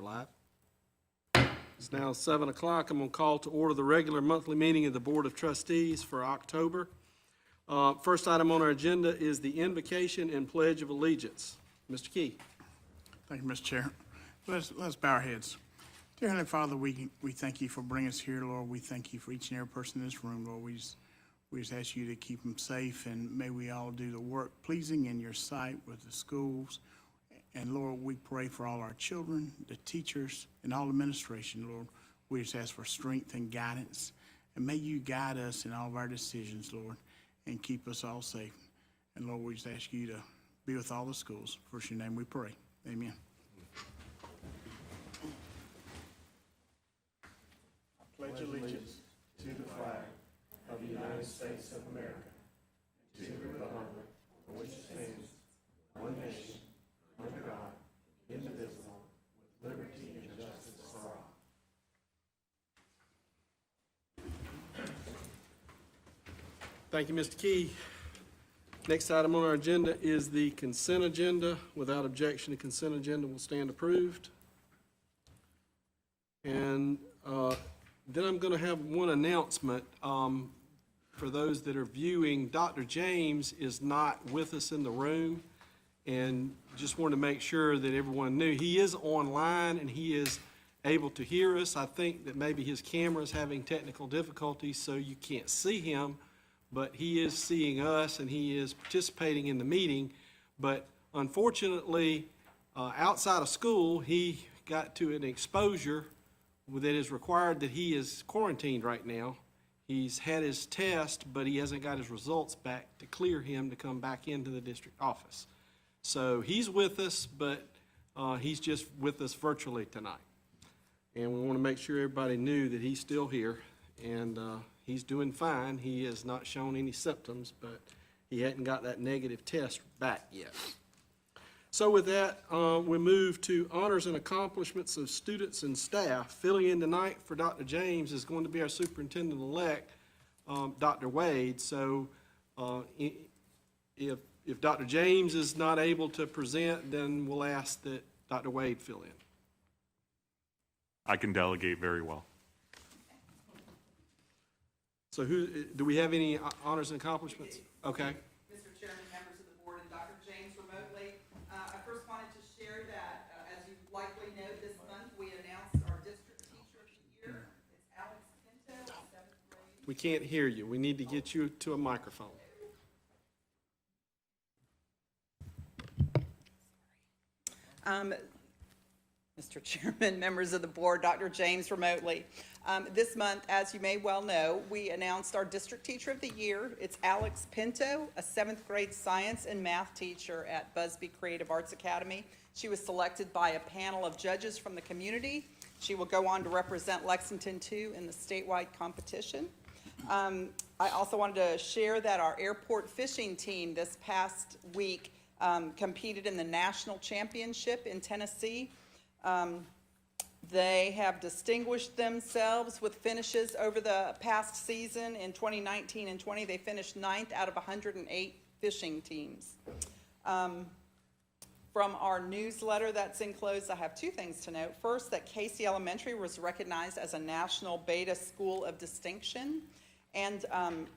We're live. It's now 7 o'clock. I'm going to call to order the regular monthly meeting of the Board of Trustees for October. First item on our agenda is the invocation and pledge of allegiance. Mr. Key. Thank you, Mr. Chair. Let's bow our heads. Dear Heavenly Father, we thank you for bringing us here, Lord. We thank you for each and every person in this room, Lord. We just ask you to keep them safe, and may we all do the work pleasing in your sight with the schools. And Lord, we pray for all our children, the teachers, and all administration, Lord. We just ask for strength and guidance. And may you guide us in all of our decisions, Lord, and keep us all safe. And Lord, we just ask you to be with all the schools. For your name we pray. Amen. I pledge allegiance to the flag of the United States of America, to the republic for which it stands, one nation, under God, indivisible, with liberty and justice for all. Thank you, Mr. Key. Next item on our agenda is the consent agenda. Without objection, the consent agenda will stand approved. And then I'm going to have one announcement. For those that are viewing, Dr. James is not with us in the room, and just wanted to make sure that everyone knew he is online and he is able to hear us. I think that maybe his camera is having technical difficulties, so you can't see him, but he is seeing us and he is participating in the meeting. But unfortunately, outside of school, he got to an exposure that is required that he is quarantined right now. He's had his test, but he hasn't got his results back to clear him to come back into the district office. So he's with us, but he's just with us virtually tonight. And we want to make sure everybody knew that he's still here, and he's doing fine. He has not shown any symptoms, but he hadn't got that negative test back yet. So with that, we move to honors and accomplishments of students and staff. Filling in tonight for Dr. James is going to be our superintendent-elect, Dr. Wade. So if Dr. James is not able to present, then we'll ask that Dr. Wade fill in. I can delegate very well. So do we have any honors and accomplishments? Okay. Mr. Chairman, members of the board, and Dr. James remotely. I first wanted to share that, as you likely know, this month we announced our district teacher of the year. It's Alex Pinto, 7th grade. We can't hear you. We need to get you to a microphone. Mr. Chairman, members of the board, Dr. James remotely. This month, as you may well know, we announced our district teacher of the year. It's Alex Pinto, a 7th grade science and math teacher at Busby Creative Arts Academy. She was selected by a panel of judges from the community. She will go on to represent Lexington too in the statewide competition. I also wanted to share that our airport fishing team this past week competed in the national championship in Tennessee. They have distinguished themselves with finishes over the past season. In 2019 and 20, they finished 9th out of 108 fishing teams. From our newsletter that's enclosed, I have two things to note. First, that Casey Elementary was recognized as a National Beta School of Distinction, and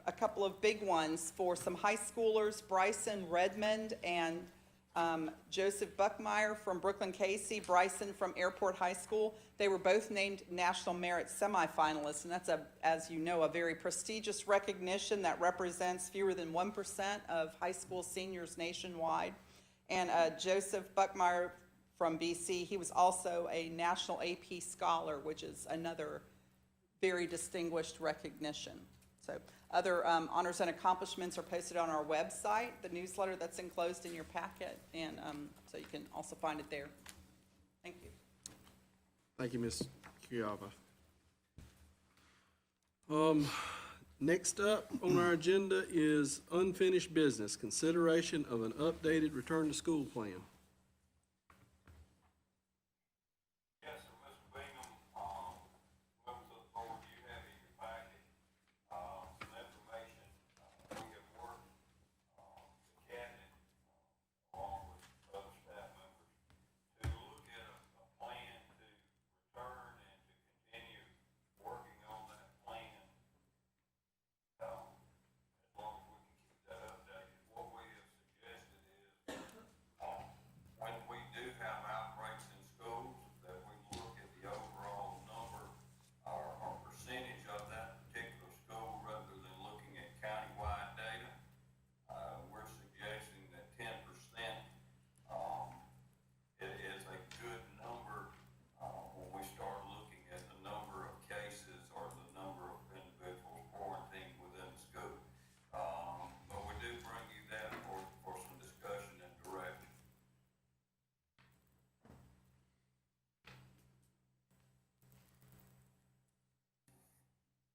a couple of big ones for some high schoolers, Bryson Redmond and Joseph Buckmeyer from Brooklyn Casey, Bryson from Airport High School. They were both named National Merit semifinalists, and that's, as you know, a very prestigious recognition that represents fewer than 1% of high school seniors nationwide. And Joseph Buckmeyer from BC, he was also a National AP Scholar, which is another very distinguished recognition. So other honors and accomplishments are posted on our website, the newsletter that's enclosed in your packet, and so you can also find it there. Thank you. Thank you, Ms. Chiava. Next up on our agenda is unfinished business, consideration of an updated return to school plan. Yes, sir, Mr. Bingham, welcome to the board. You have in your packet some information. We have worked the cabinet along with other staff members to look at a plan to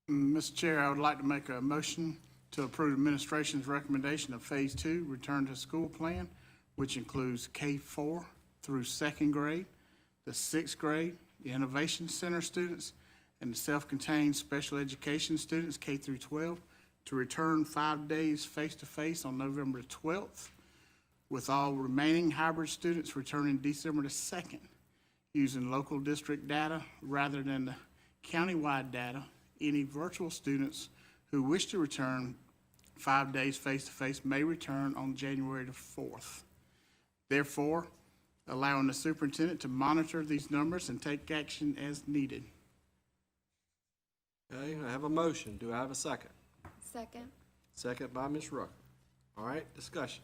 Mr. Chair, I would like to make a motion to approve administration's recommendation of Phase 2 return to school plan, which includes K-4 through second grade, the sixth grade, the Innovation Center students, and the self-contained special education students, K through 12, to return 5 days face-to-face on November 12th, with all remaining hybrid students returning December the 2nd, using local district data rather than the countywide data. Any virtual students who wish to return 5 days face-to-face may return on January the 4th. Therefore, allowing the superintendent to monitor these numbers and take action as needed. Okay, I have a motion. Do I have a second? Second. Second by Ms. Rucker. All right, discussion.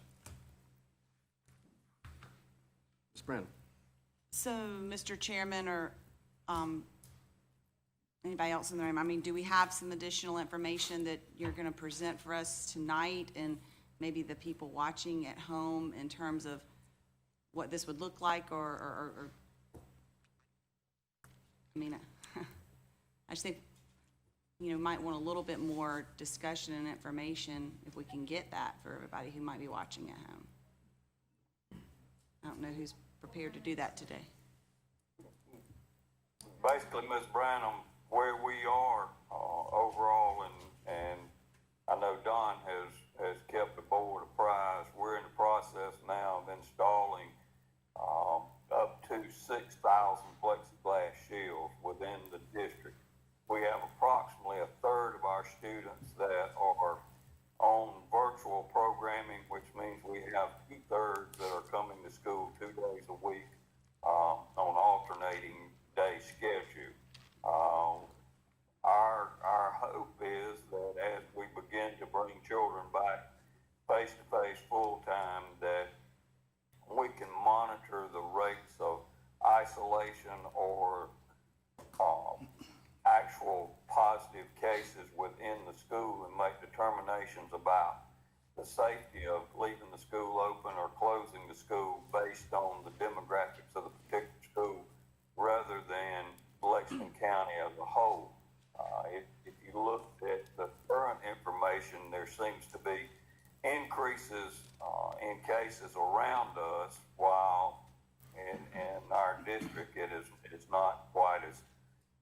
Ms. Branham. So, Mr. Chairman, or anybody else in the room, I mean, do we have some additional information that you're going to present for us tonight and maybe the people watching at home in terms of what this would look like, or I mean, I just think, you know, might want a little bit more discussion and information if we can get that for everybody who might be watching at home. I don't know who's prepared to do that today. Basically, Ms. Branham, where we are overall, and I know Don has kept the board apprised, we're in the process now of installing up to 6,000 plexiglass shields within the district. We have approximately a third of our students that are on virtual programming, which means we have 2/3 that are coming to school 2 days a week on alternating day schedule. Our hope is that as we begin to bring children back face-to-face full-time, that we can monitor the rates of isolation or actual positive cases within the school and make determinations about the safety of leaving the school open or closing the school based on the demographics of the particular school rather than Lexington County as a whole. If you looked at the current information, there seems to be increases in cases around us, while in our district it's not quite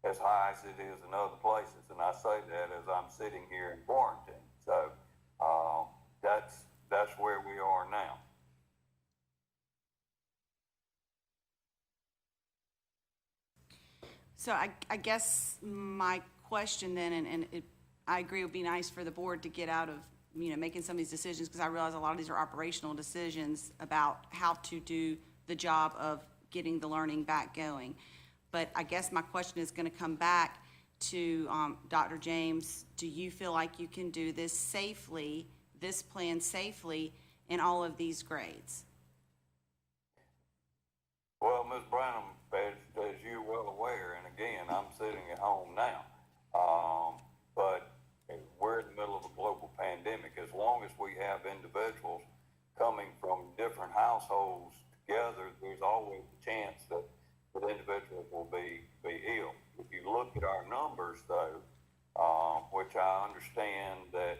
as high as it is in other places. And I say that as I'm sitting here in quarantine. So that's where we are now. So I guess my question then, I agree it would be nice for the board to get out of, you know, making some of these decisions, because I realize a lot of these are operational decisions about how to do the job of getting the learning back going. But I guess my question is going to come back to Dr. James. Do you feel like you can do this safely, this plan safely, in all of these grades? Well, Ms. Branham, as you're well aware, and again, I'm sitting at home now, but we're in the middle of a global pandemic. As long as we have individuals coming from different households together, there's always a chance that individuals will be ill. If you look at our numbers, though, which I understand that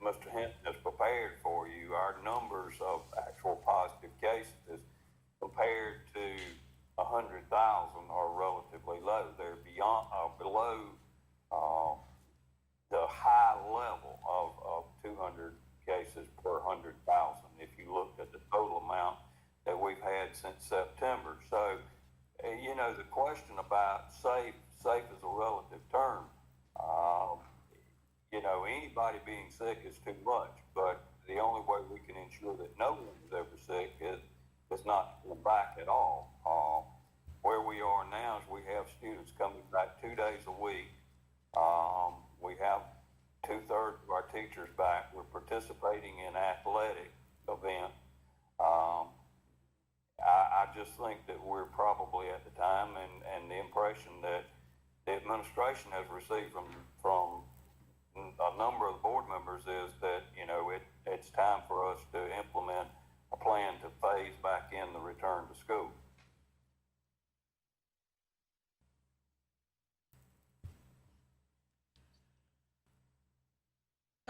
Mr. Hinton has prepared for you, our numbers of actual positive cases compared to 100,000 are relatively low. They're below the high level of 200 cases per 100,000 if you looked at the total amount that we've had since September. So, you know, the question about safe is a relative term. You know, anybody being sick is too much, but the only way we can ensure that no one is ever sick is not to come back at all. Where we are now is we have students coming back 2 days a week. We have 2/3 of our teachers back. We're participating in athletic events. I just think that we're probably at the time, and the impression that the administration has received from a number of the board members is that, you know, it's time for us to implement a plan to phase back in the return to school.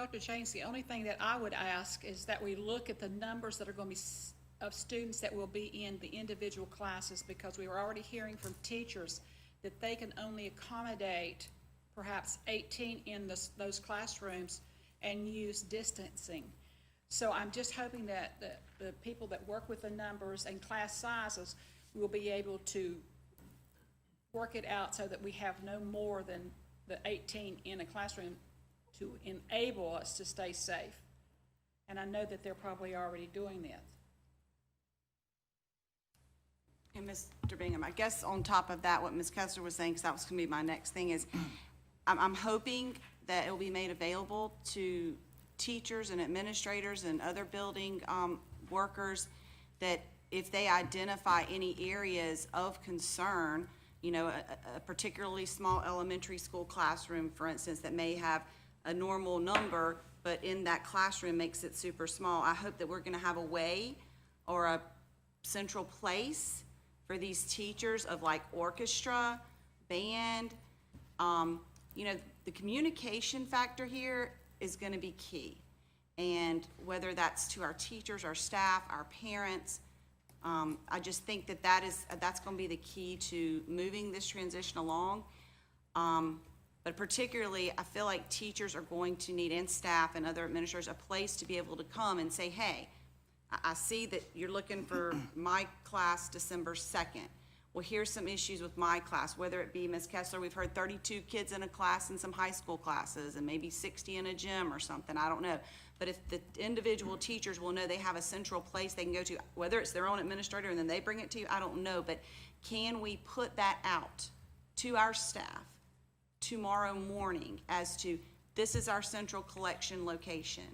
Dr. James, the only thing that I would ask is that we look at the numbers that are going to be of students that will be in the individual classes, because we were already hearing from teachers that they can only accommodate perhaps 18 in those classrooms and use distancing. So I'm just hoping that the people that work with the numbers and class sizes will be able to work it out so that we have no more than the 18 in a classroom to enable us to stay safe. And I know that they're probably already doing that. And Mr. Bingham, I guess on top of that, what Ms. Kessler was saying, because that was going to be my next thing, is I'm hoping that it will be made available to teachers and administrators and other building workers, that if they identify any areas of concern, you know, a particularly small elementary school classroom, for instance, that may have a normal number, but in that classroom makes it super small. I hope that we're going to have a way or a central place for these teachers of like orchestra, band. You know, the communication factor here is going to be key. And whether that's to our teachers, our staff, our parents, I just think that that's going to be the key to moving this transition along. But particularly, I feel like teachers are going to need, and staff and other administrators, a place to be able to come and say, hey, I see that you're looking for my class December 2nd. Well, here's some issues with my class, whether it be, Ms. Kessler, we've heard 32 kids in a class in some high school classes and maybe 60 in a gym or something, I don't know. But if the individual teachers will know they have a central place they can go to, whether it's their own administrator and then they bring it to you, I don't know. But can we put that out to our staff tomorrow morning as to, this is our central collection location?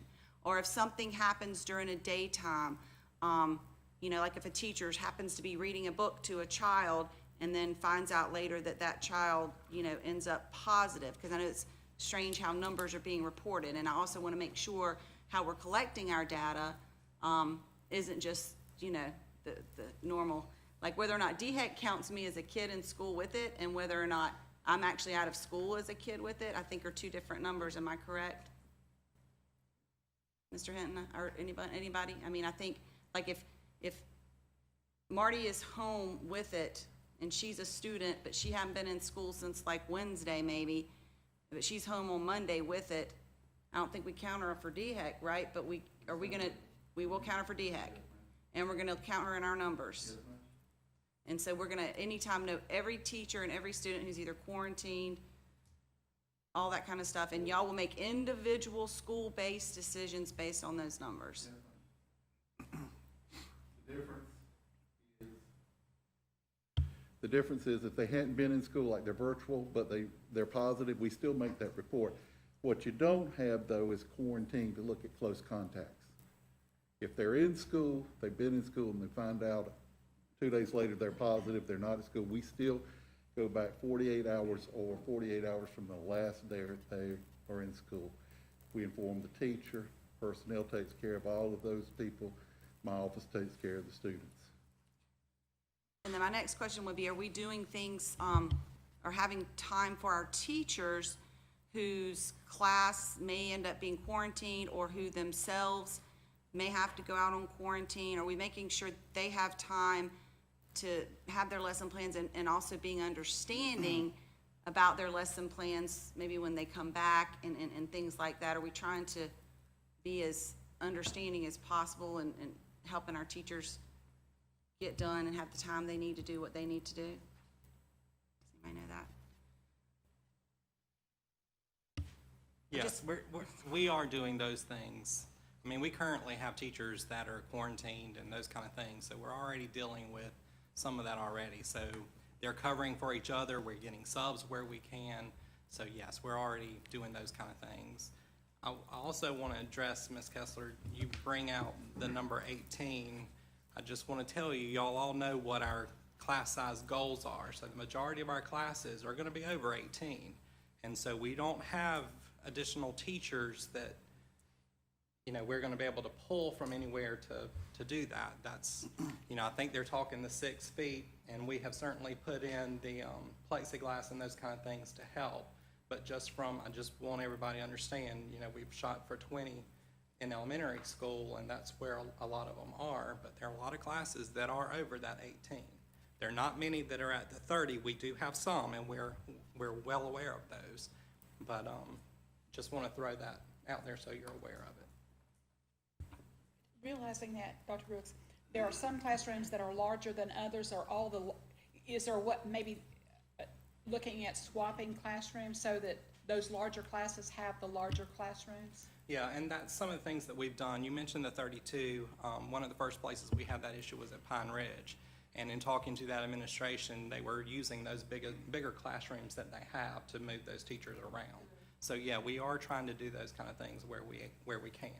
Or if something happens during a daytime, you know, like if a teacher happens to be reading a book to a child and then finds out later that that child, you know, ends up positive, because I know it's strange how numbers are being reported, and I also want to make sure how we're collecting our data isn't just, you know, the normal, like whether or not DHEC counts me as a kid in school with it and whether or not I'm actually out of school as a kid with it, I think are two different numbers. Am I correct? Mr. Hinton, or anybody? I mean, I think, like, if Marty is home with it and she's a student, but she hadn't been in school since like Wednesday maybe, but she's home on Monday with it, I don't think we count her for DHEC, right? But we will count her for DHEC, and we're gonna count her in our numbers. And so we're gonna anytime note every teacher and every student who's either quarantined, all that kind of stuff, and y'all will make individual school-based decisions based on those numbers. The difference is if they hadn't been in school, like they're virtual, but they're positive, we still make that report. What you don't have, though, is quarantine to look at close contacts. If they're in school, they've been in school, and they find out 2 days later they're positive, they're not at school, we still go back 48 hours or 48 hours from the last day they are in school. We inform the teacher, personnel takes care of all of those people, my office takes care of the students. And then my next question would be, are we doing things, or having time for our teachers whose class may end up being quarantined or who themselves may have to go out on quarantine? Are we making sure they have time to have their lesson plans and also being understanding about their lesson plans, maybe when they come back and things like that? Are we trying to be as understanding as possible and helping our teachers get done and have the time they need to do what they need to do? Does anybody know that? Yes, we are doing those things. I mean, we currently have teachers that are quarantined and those kind of things, so we're already dealing with some of that already. So they're covering for each other, we're getting subs where we can. So yes, we're already doing those kind of things. I also want to address, Ms. Kessler, you bring out the number 18. I just want to tell you, y'all all know what our class size goals are. So the majority of our classes are going to be over 18. And so we don't have additional teachers that, you know, we're going to be able to pull from anywhere to do that. That's, you know, I think they're talking the 6 feet, and we have certainly put in the plexiglass and those kind of things to help. But I just want everybody to understand, we've shot for 20 in elementary school, and that's where a lot of them are, but there are a lot of classes that are over that 18. There are not many that are at the 30. We do have some, and we're well aware of those. But just want to throw that out there so you're aware of it. Realizing that, Dr. Brooks, there are some classrooms that are larger than others, or is there looking at swapping classrooms so that those larger classes have the larger classrooms? Yeah, and that's some of the things that we've done. You mentioned the 32. One of the first places we had that issue was at Pine Ridge. And in talking to that administration, they were using those bigger classrooms that they have to move those teachers around. So yeah, we are trying to do those kind of things where we can.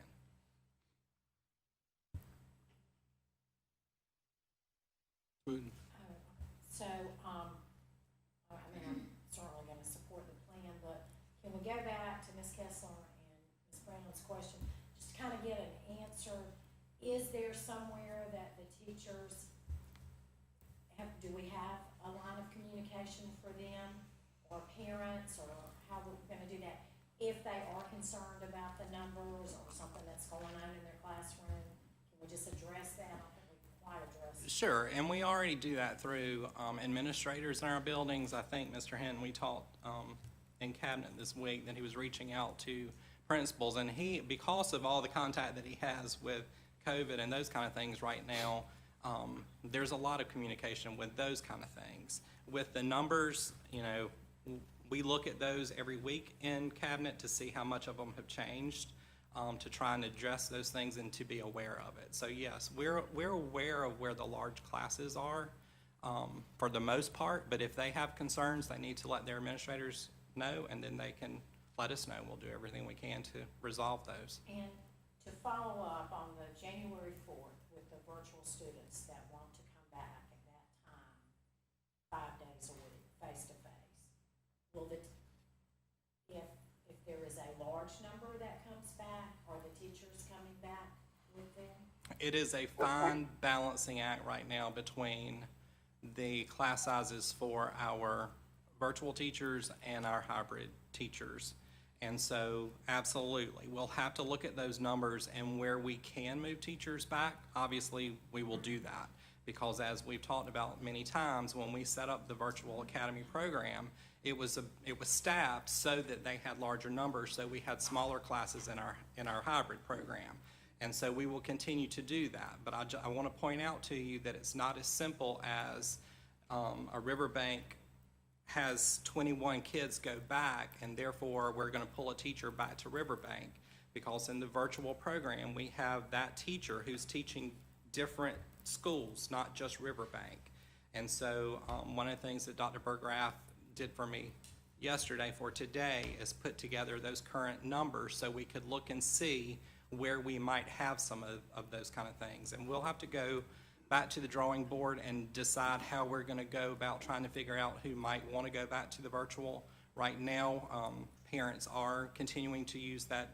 Wooten. So, I mean, I'm certainly gonna support the plan, but can we go back to Ms. Kessler and Ms. Brown's question, just to kind of get an answer? Is there somewhere that the teachers do we have a line of communication for them, or parents, or how we're gonna do that? If they are concerned about the numbers or something that's going on in their classroom, can we just address that? I don't think we can quite address it. Sure, and we already do that through administrators in our buildings. I think, Mr. Hinton, we talked in cabinet this week that he was reaching out to principals, and because of all the contact that he has with COVID and those kind of things right now, there's a lot of communication with those kind of things. With the numbers, we look at those every week in cabinet to see how much of them have changed, to try and address those things and to be aware of it. So yes, we're aware of where the large classes are for the most part, but if they have concerns, they need to let their administrators know, and then they can let us know. We'll do everything we can to resolve those. And to follow up on the January 4th with the virtual students that want to come back at that time, 5 days a week, face-to-face, will if there is a large number that comes back, are the teachers coming back with them? It is a fine balancing act right now between the class sizes for our virtual teachers and our hybrid teachers. And so, absolutely, we'll have to look at those numbers, and where we can move teachers back, obviously, we will do that. Because as we've talked about many times, when we set up the virtual academy program, it was staffed so that they had larger numbers, so we had smaller classes in our hybrid program. And so we will continue to do that. But I want to point out to you that it's not as simple as a Riverbank has 21 kids go back, and therefore we're going to pull a teacher back to Riverbank, because in the virtual program we have that teacher who's teaching different schools, not just Riverbank. And so one of the things that Dr. Berggraf did for me yesterday for today is put together those current numbers so we could look and see where we might have some of those kind of things. And we'll have to go back to the drawing board and decide how we're going to go about trying to figure out who might want to go back to the virtual. Right now, parents are continuing to use that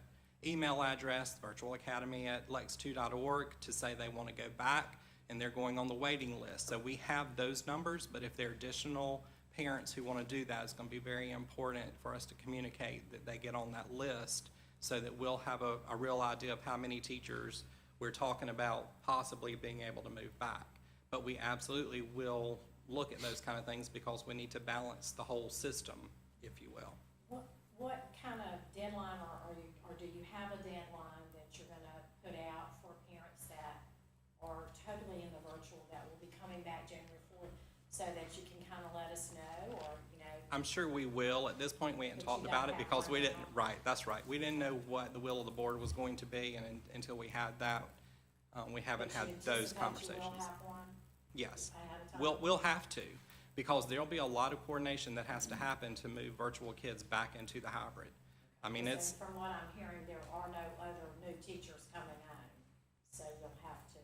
email address, virtualacademy@lex2.org, to say they want to go back, and they're going on the waiting list. So we have those numbers, but if there are additional parents who want to do that, it's going to be very important for us to communicate that they get on that list, so that we'll have a real idea of how many teachers we're talking about possibly being able to move back. But we absolutely will look at those kind of things, because we need to balance the whole system, if you will. What kind of deadline, or do you have a deadline that you're gonna put out for parents that are totally in the virtual that will be coming back January 4th, so that you can kind of let us know, or, I'm sure we will. At this point, we hadn't But talked you about don't it have because one we didn't, now. right, that's right. We didn't know what the will of the board was going to be, and until we had that, we haven't but had you those anticipate conversations. you will have one Yes. ahead of time? We'll have to, because there'll be a lot of coordination that has to happen to move virtual kids back into the hybrid. I mean, And it's, from what I'm hearing, there are no other new teachers coming home, so you'll have to do a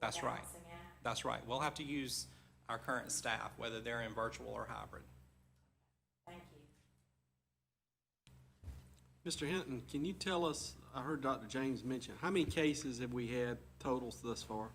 That's right. balancing act. that's right. We'll have to use our current staff, whether they're in virtual or hybrid. Thank you. Mr. Hinton, can you tell us, I heard Dr. James mention, how many cases have we had totals thus far?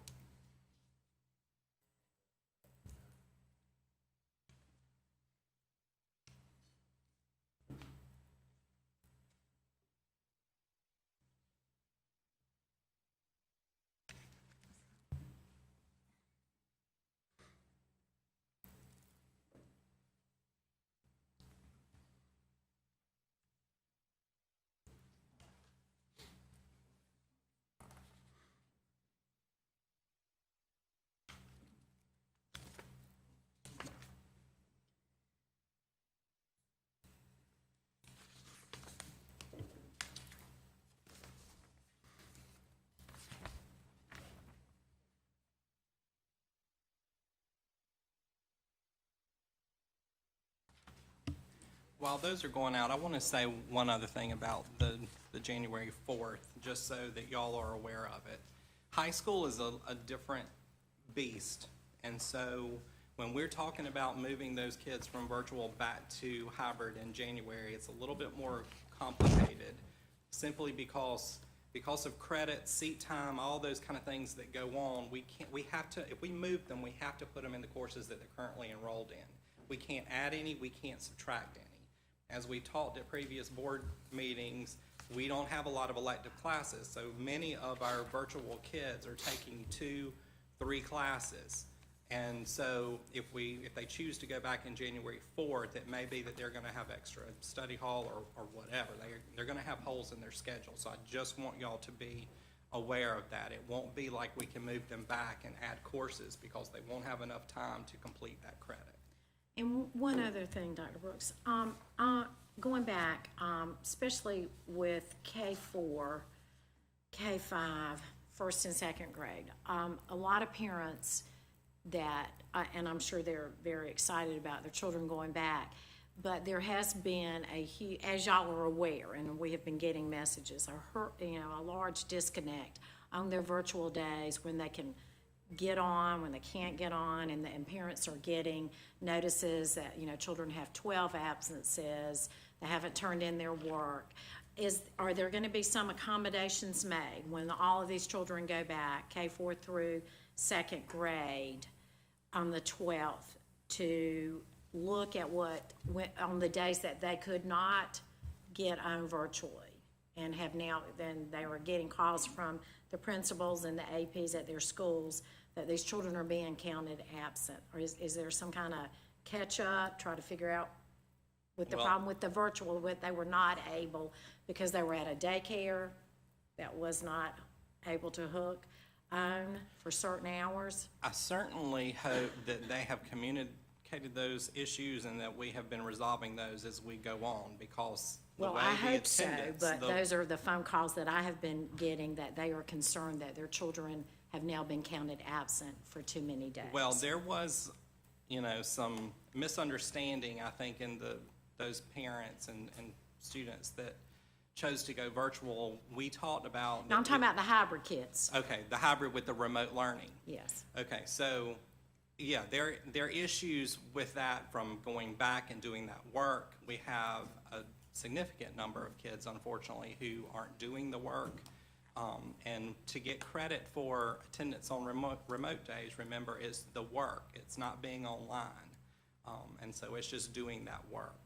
while those are going out, I want to say one other thing about the January 4th, just so that y'all are aware of it. High school is a different beast, and so when we're talking about moving those kids from virtual back to hybrid in January, it's a little bit more complicated, simply because of credit, seat time, all those kind of things that go on. We have to, if we move them, we have to put them in the courses that they're currently enrolled in. We can't add any, we can't subtract any. As we talked at previous board meetings, we don't have a lot of elective classes, so many of our virtual kids are taking 2-3 classes. And so if they choose to go back in January 4th, it may be that they're gonna have extra study hall or whatever. They're gonna have holes in their schedule. So I just want y'all to be aware of that. It won't be like we can move them back and add courses because they won't have enough time to complete that credit. And one other thing, Dr. Brooks, going back, especially with K4, K5, first and second grade, a lot of parents that, and I'm sure they're very excited about their children going back, but there has been as y'all are aware, and we have been getting messages, a large disconnect on their virtual days when they can get on, when they can't get on, and parents are getting notices that, children have 12 absences, they haven't turned in their work. Are there gonna be some accommodations made when all of these children go back, K4 through second grade, on the 12th, to look at on the days that they could not get on virtually, and have now, then they were getting calls from the principals and the APs at their schools that these children are being counted absent? Or is there some kind of catch-up, try to figure out with the problem with the virtual, they were not able, because they were at a daycare that was not able to hook on for certain hours? I certainly hope that they have communicated those issues and that we have been resolving those as we go on, because Well, I hope so, but those are the phone calls that I have been getting, that they are concerned that their children have now been counted absent for too many days. Well, there was, some misunderstanding, I think, in those parents and students that chose to go virtual. We talked about. No, I'm talking about the hybrid kids. Okay, the hybrid with the remote learning. Yes. Okay, so, yeah, there are issues with that from going back and doing that work. We have a significant number of kids, unfortunately, who aren't doing the work. And to get credit for attendance on remote days, remember, is the work. It's not being online. And so it's just doing that work.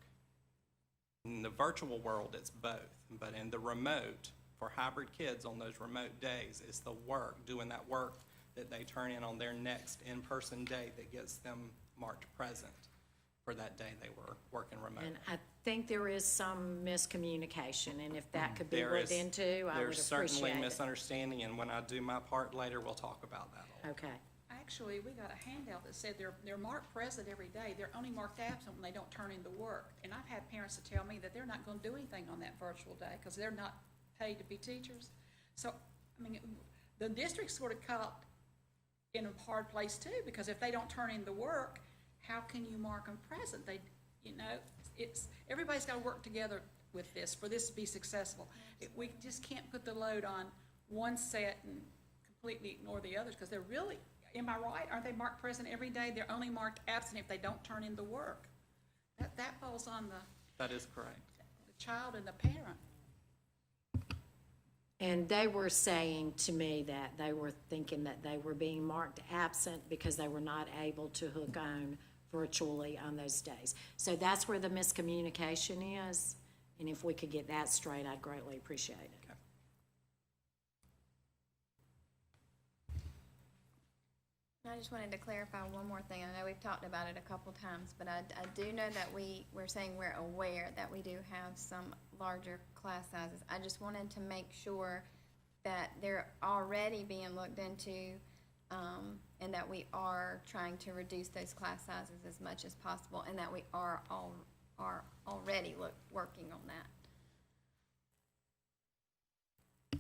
In the virtual world, it's both. But in the remote, for hybrid kids on those remote days, it's the work, doing that work that they turn in on their next in-person day that gets them marked present for that day they were working remotely. And I think there is some miscommunication, and if that could be looked into, I would There's appreciate certainly it. misunderstanding, and when I do my part later, we'll talk about that. Okay. Actually, we got a handout that said they're marked present every day. They're only marked absent when they don't turn in the work. And I've had parents to tell me that they're not gonna do anything on that virtual day because they're not paid to be teachers. So, the district's sort of caught in a hard place too, because if they don't turn in the work, how can you mark them present? Everybody's gotta work together with this, for this to be successful. We just can't put the load on one set and completely ignore the others, because they're really, am I right? Aren't they marked present every day? They're only marked absent if they don't turn in the work. That falls on That is correct. the child and the parent. And they were saying to me that they were thinking that they were being marked absent because they were not able to hook on virtually on those days. So that's where the miscommunication is, and if we could get that straight, I'd greatly appreciate it. Okay. I just wanted to clarify one more thing. I know we've talked about it a couple times, but I do know that we're saying we're aware that we do have some larger class sizes. I just wanted to make sure that they're already being looked into, and that we are trying to reduce those class sizes as much as possible, and that we are already working on that.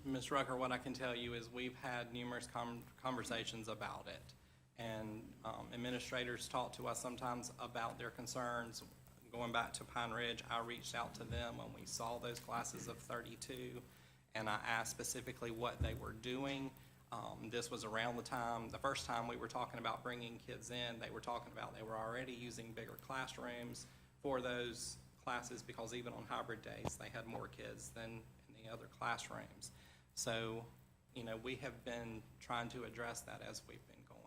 Ms. Rucker, what I can tell you is we've had numerous conversations about it. And administrators talk to us sometimes about their concerns going back to Pine Ridge, I reached out to them when we saw those classes of 32, and I asked specifically what they were doing. This was around the first time we were talking about bringing kids in, they were talking about they were already using bigger classrooms for those classes, because even on hybrid days, they had more kids than in the other classrooms. So, you know, we have been trying to address that as we've been going.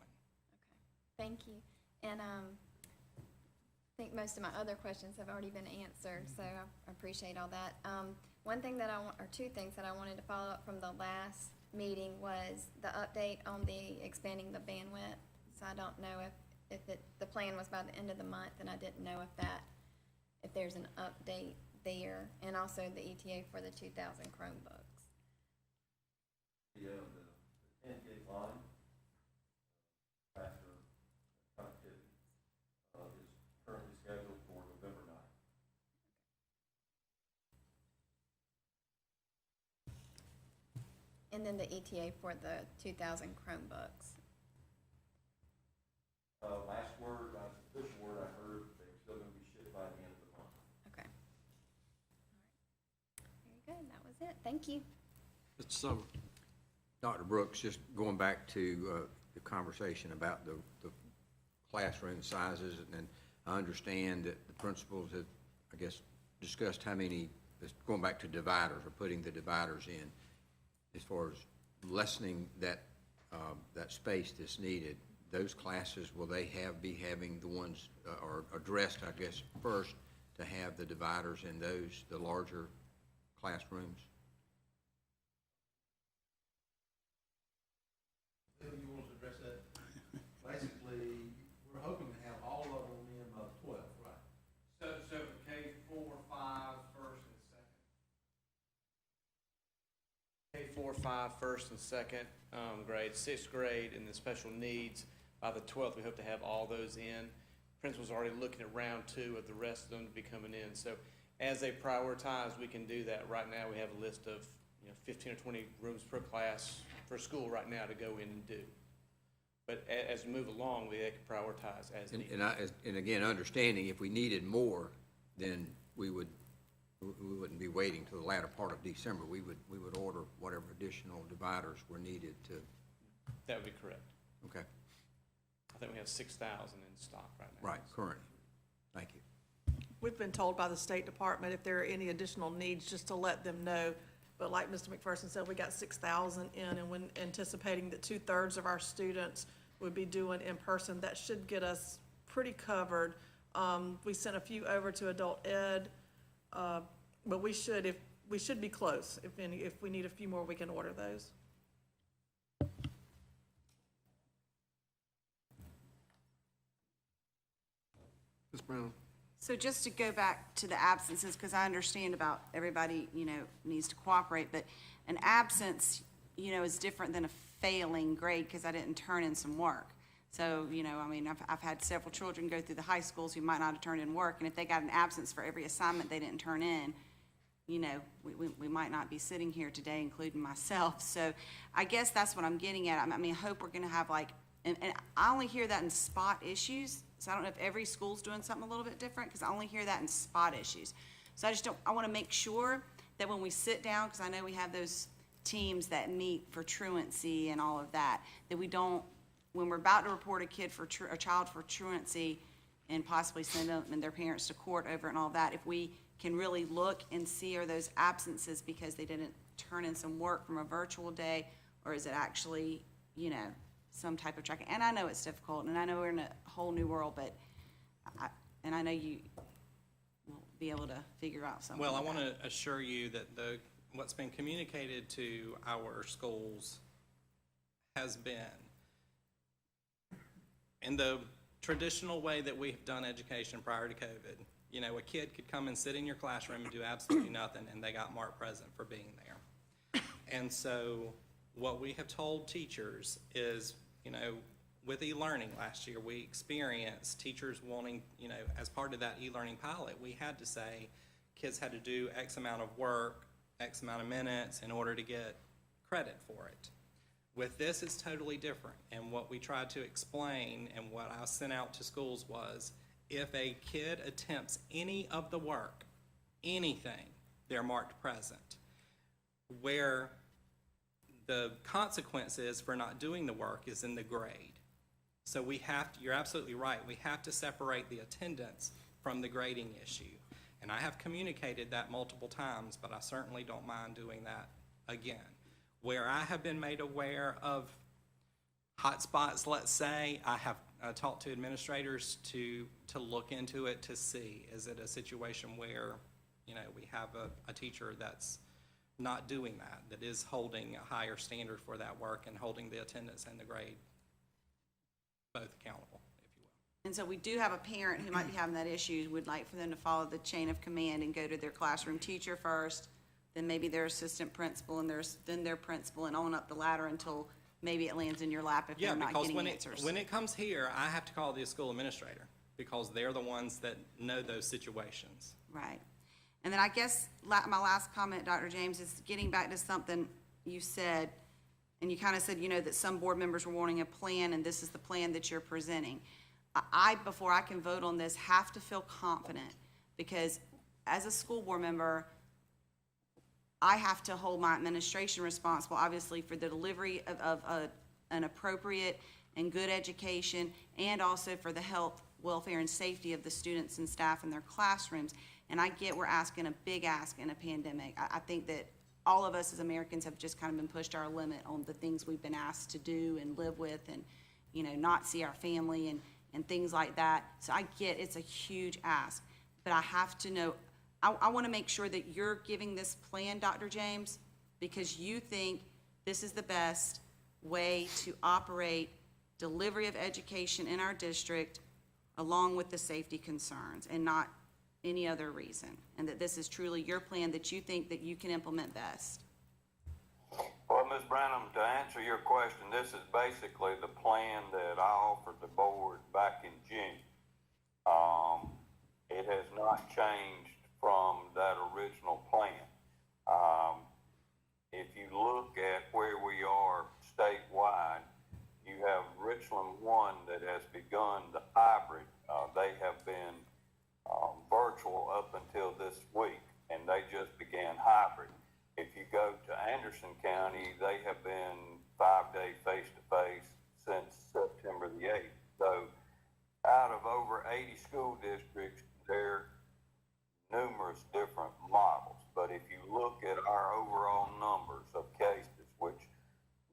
Okay, thank you. And I think most of my other questions have already been answered, so I appreciate all that. One thing that or two things that I wanted to follow up from the last meeting was the update on the expanding the bandwidth. So I don't know if the plan was by the end of the month, and I didn't know if there's an update there, and also the ETA for the 2,000 Chromebooks. The 10 gig line, faster connectivity, is currently scheduled for November 9th. And then the ETA for the 2,000 Chromebooks. Last word, official word I heard, they're still gonna be shipped by the end of the month. Okay. All right. Very good. That was it. Thank you. Mr. Summer. Dr. Brooks, just going back to the conversation about the classroom sizes, and I understand that the principals have, I guess, discussed how many, going back to dividers, or putting the dividers in, as far as lessening that space that's needed. Those classes, will they be having the ones, or addressed, I guess, first, to have the dividers in those, the larger classrooms? You want to address that? Basically, we're hoping to have all of them in by the 12th, right? So for K-4, 5, first and second. K-4, 5, first and second grade, 6th grade, and then special needs. By the 12th, we hope to have all those in. Principal's already looking at round 2 of the rest of them to be coming in. So as they prioritize, we can do that. Right now, we have a list of 15 or 20 rooms per class for school right now to go in and do. But as we move along, they can prioritize as needed. And again, understanding if we needed more, then we wouldn't be waiting till the latter part of December. We would order whatever additional dividers were needed to. That would be correct. Okay. I think we have 6,000 in stock right now. Right, current. Thank you. We've been told by the State Department if there are any additional needs, just to let them know. But like Mr. McPherson said, we got 6,000 in, and when anticipating that 2/3 of our students would be doing in person, that should get us pretty covered. We sent a few over to adult ed, but we should be close. If we need a few more, we can order those. Ms. Brown. So just to go back to the absences, because I understand about everybody, needs to cooperate, but an absence, is different than a failing grade because I didn't turn in some work. So, I've had several children go through the high schools who might not have turned in work, and if they got an absence for every assignment they didn't turn in, we might not be sitting here today, including myself. So I guess that's what I'm getting at. I hope we're gonna have and I only hear that in spot issues. So I don't know if every school's doing something a little bit different, because I only hear that in spot issues. So I want to make sure that when we sit down, because I know we have those teams that meet for truancy and all of that, that we don't, when we're about to report a child for truancy and possibly send them and their parents to court over it and all that, if we can really look and see, are those absences because they didn't turn in some work from a virtual day, or is it actually, some type of tracking? And I know it's difficult, and I know we're in a whole new world, but I know you will be able to figure out something. Well, I want to assure you that what's been communicated to our schools has been in the traditional way that we've done education prior to COVID. A kid could come and sit in your classroom and do absolutely nothing, and they got marked present for being there. And so what we have told teachers is, with e-learning last year, we experienced teachers wanting, as part of that e-learning pilot, we had to say kids had to do X amount of work, X amount of minutes in order to get credit for it. With this, it's totally different. And what we tried to explain and what I sent out to schools was, if a kid attempts any of the work, anything, they're marked present. Where the consequences for not doing the work is in the grade. So we have to, you're absolutely right, we have to separate the attendance from the grading issue. And I have communicated that multiple times, but I certainly don't mind doing that again. Where I have been made aware of hot spots, let's say, I have talked to administrators to look into it to see, is it a situation where, you know, we have a teacher that's not doing that, that is holding a higher standard for that work and holding the attendance and the grade both accountable, if you will. And so we do have a parent who might be having that issue, would like for them to follow the chain of command and go to their classroom teacher first, then maybe their assistant principal, and then their principal, and on up the ladder until maybe it lands in your lap if Yeah, they're not because getting when answers. when it comes here, I have to call the school administrator because they're the ones that know those situations. Right. And then I guess my last comment, Dr. James, is getting back to something you said, and you kind of said, you know, that some board members were wanting a plan, and this is the plan that you're presenting. Before I can vote on this, have to feel confident, because as a school board member, I have to hold my administration responsible, obviously, for the delivery of an appropriate and good education, and also for the health, welfare, and safety of the students and staff in their classrooms. And I get we're asking a big ask in a pandemic. I think that all of us as Americans have just kind of been pushed our limit on the things we've been asked to do and live with, and, you know, not see our family and things like that. So I get it's a huge ask, but I have to know, I want to make sure that you're giving this plan, Dr. James, because you think this is the best way to operate delivery of education in our district along with the safety concerns, and not any other reason, and that this is truly your plan that you think that you can implement best. Well, Ms. Branham, to answer your question, this is basically the plan that I offered the board back in June. It has not changed from that original plan. If you look at where we are statewide, you have Richland 1 that has begun the hybrid. They have been virtual up until this week, and they just began hybrid. If you go to Anderson County, they have been 5-day face-to-face since September the 8th. So out of over 80 school districts, there are numerous different models. But if you look at our overall numbers of cases, which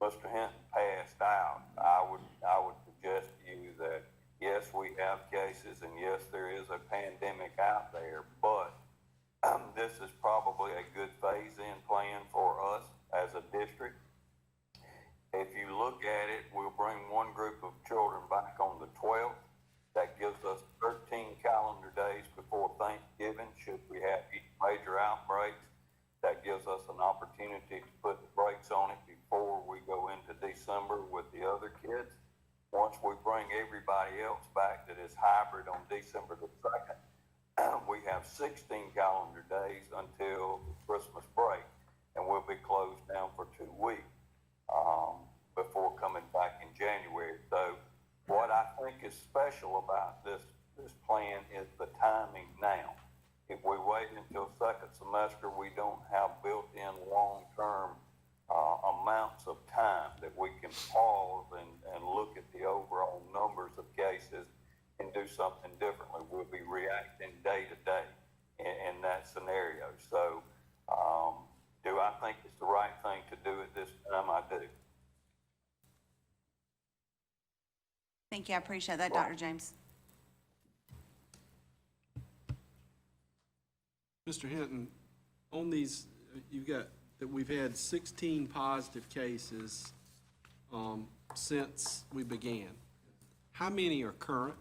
Mr. Hinton passed out, I would suggest to you that yes, we have cases, and yes, there is a pandemic out there, but this is probably a good phase-in plan for us as a district. If you look at it, we'll bring one group of children back on the 12th. That gives us 13 calendar days before Thanksgiving, should we have major outbreaks. That gives us an opportunity to put the brakes on it before we go into December with the other kids. Once we bring everybody else back that is hybrid on December the 2nd, we have 16 calendar days until Christmas break, and we'll be closed down for 2 weeks before coming back in January. So what I think is special about this plan is the timing now. If we wait until second semester, we don't have built-in long-term amounts of time that we can pause and look at the overall numbers of cases and do something differently. We'll be reacting day to day in that scenario. So do I think it's the right thing to do at this time? I do. Thank you, I appreciate that, Dr. James. Mr. Hinton, on these, you've got that we've had 16 positive cases since we began. How many are current?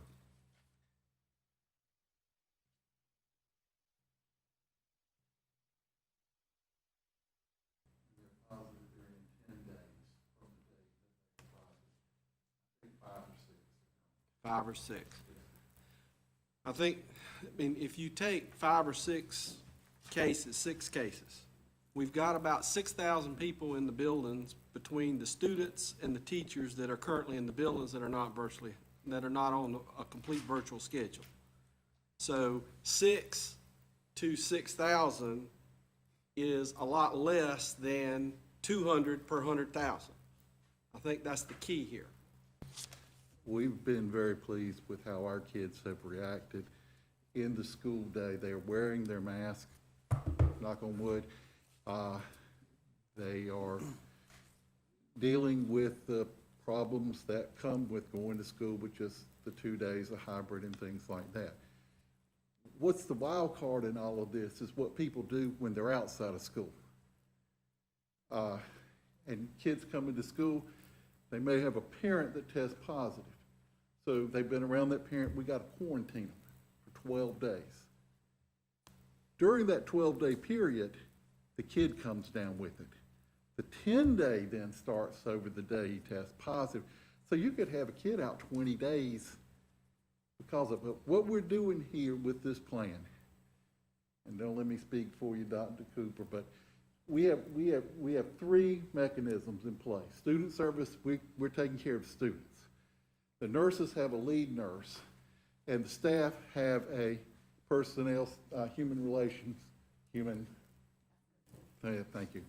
Positive during 10 days from the date that they were positive. I think 5 or 6. 5 or 6. I think, if you take 5 or 6 cases, 6 cases, we've got about 6,000 people in the buildings between the students and the teachers that are currently in the buildings that are not on a complete virtual schedule. So 6 to 6,000 is a lot less than 200 per 100,000. I think that's the key here. We've been very pleased with how our kids have reacted in the school day. They're wearing their mask, knock on wood. They are dealing with the problems that come with going to school with just the 2 days of hybrid and things like that. What's the wild card in all of this is what people do when they're outside of school. And kids coming to school, they may have a parent that tests positive. So they've been around that parent, we got to quarantine them for 12 days. During that 12-day period, the kid comes down with it. The 10-day then starts over the day he tests positive. So you could have a kid out 20 days because of what we're doing here with this plan. And don't let me speak for you, Dr. Cooper, but we have 3 mechanisms in place. Student service, we're taking care of students. The nurses have a lead nurse, and the staff have a personnel, human relations, thank you.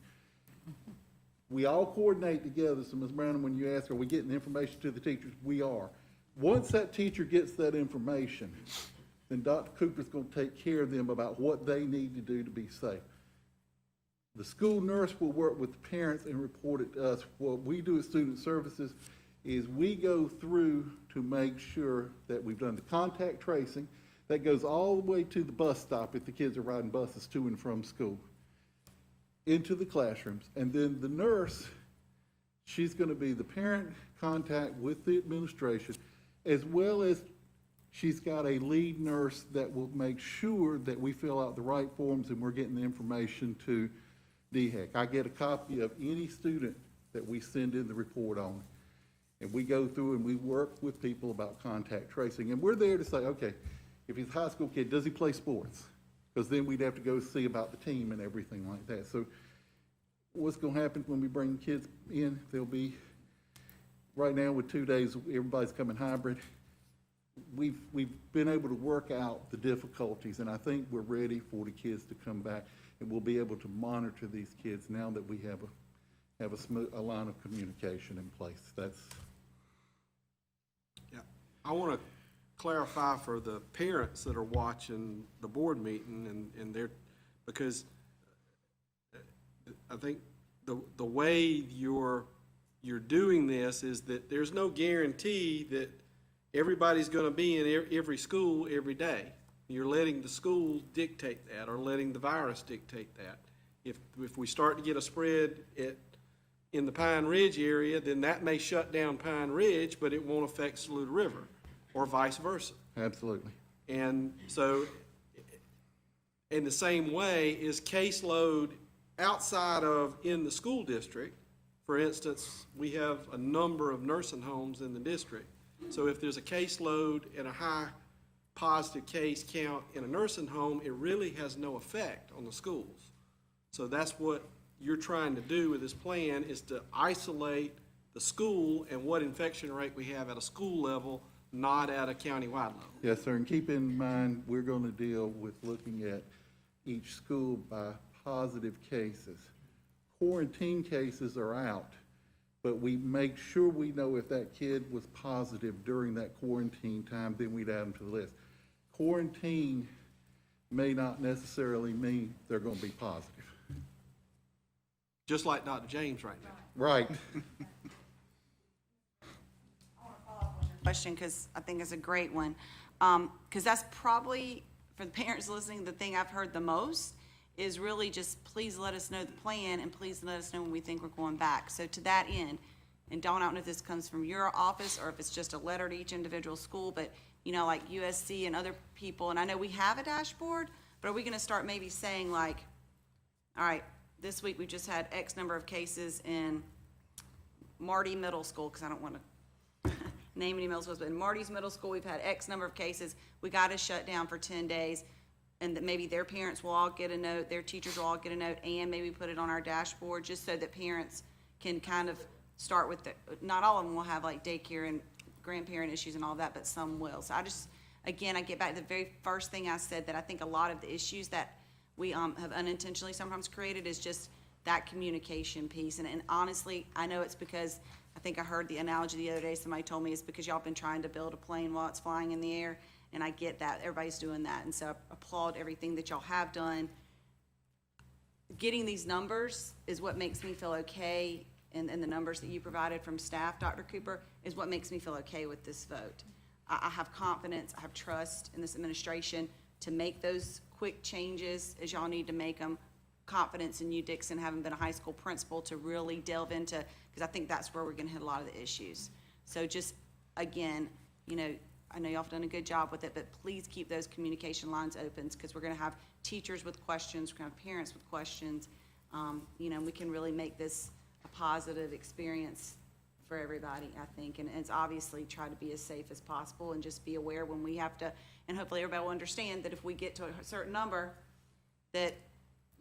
We all coordinate together, so Ms. Brown, when you ask, are we getting information to the teachers? We are. Once that teacher gets that information, then Dr. Cooper's going to take care of them about what they need to do to be safe. The school nurse will work with the parents and report it to us. What we do at Student Services is we go through to make sure that we've done the contact tracing. That goes all the way to the bus stop if the kids are riding buses to and from school, into the classrooms. And then the nurse, she's going to be the parent contact with the administration, as well as she's got a lead nurse that will make sure that we fill out the right forms and we're getting the information to DHEC. I get a copy of any student that we send in the report on, and we go through and we work with people about contact tracing. And we're there to say, okay, if he's a high school kid, does he play sports? Because then we'd have to go see about the team and everything like that. So what's going to happen when we bring kids in, they'll be, right now with 2 days, everybody's coming hybrid. We've been able to work out the difficulties, and I think we're ready for the kids to come back, and we'll be able to monitor these kids now that we have a line of communication in place. That's. Yeah, I want to clarify for the parents that are watching the board meeting and they're, because I think the way you're doing this is that there's no guarantee that everybody's going to be in every school every day. You're letting the school dictate that, or letting the virus dictate that. If we start to get a spread in the Pine Ridge area, then that may shut down Pine Ridge, but it won't affect Saluda River, or vice versa. Absolutely. And so, in the same way, is caseload outside of in the school district. For instance, we have a number of nursing homes in the district. So if there's a caseload and a high positive case count in a nursing home, it really has no effect on the schools. So that's what you're trying to do with this plan, is to isolate the school and what infection rate we have at a school level, not at a county-wide level. Yes, sir, and keep in mind, we're going to deal with looking at each school by positive cases. Quarantine cases are out, but we make sure we know if that kid was positive during that quarantine time, then we'd add them to the list. Quarantine may not necessarily mean they're going to be positive. Just like Dr. James right now. Right. Question, because I think it's a great one. Because that's probably, for the parents listening, the thing I've heard the most is really just, please let us know the plan, and please let us know when we think we're going back. So to that end, and Dawn, I don't know if this comes from your office or if it's just a letter to each individual school, but, you know, like USC and other people, and I know we have a dashboard, but are we going to start maybe saying like, all right, this week we just had X number of cases in Marty Middle School, because I don't want to name any middle schools, but in Marty's Middle School, we've had X number of cases. We got to shut down for 10 days. And that maybe their parents will all get a note, their teachers will all get a note, and maybe put it on our dashboard, just so that parents can kind of start with not all of them will have like daycare and grandparent issues and all that, but some will. So again, I get back to the very first thing I said, that I think a lot of the issues that we have unintentionally sometimes created is just that communication piece. And honestly, I know it's because, I think I heard the analogy the other day, somebody told me it's because y'all been trying to build a plane while it's flying in the air, and I get that, everybody's doing that, and so I applaud everything that y'all have done. Getting these numbers is what makes me feel okay, and the numbers that you provided from staff, Dr. Cooper, is what makes me feel okay with this vote. I have confidence, I have trust in this administration to make those quick changes as y'all need to make them. Confidence in you, Dixon, having been a high school principal, to really delve into, because I think that's where we're gonna hit a lot of the issues. So just, again, you know, I know y'all have done a good job with it, but please keep those communication lines open, because we're gonna have teachers with questions, we're gonna have parents with questions. You know, we can really make this a positive experience for everybody, I think. And it's obviously try to be as safe as possible, and just be aware when we have to, and hopefully everybody will understand that if we get to a certain number, that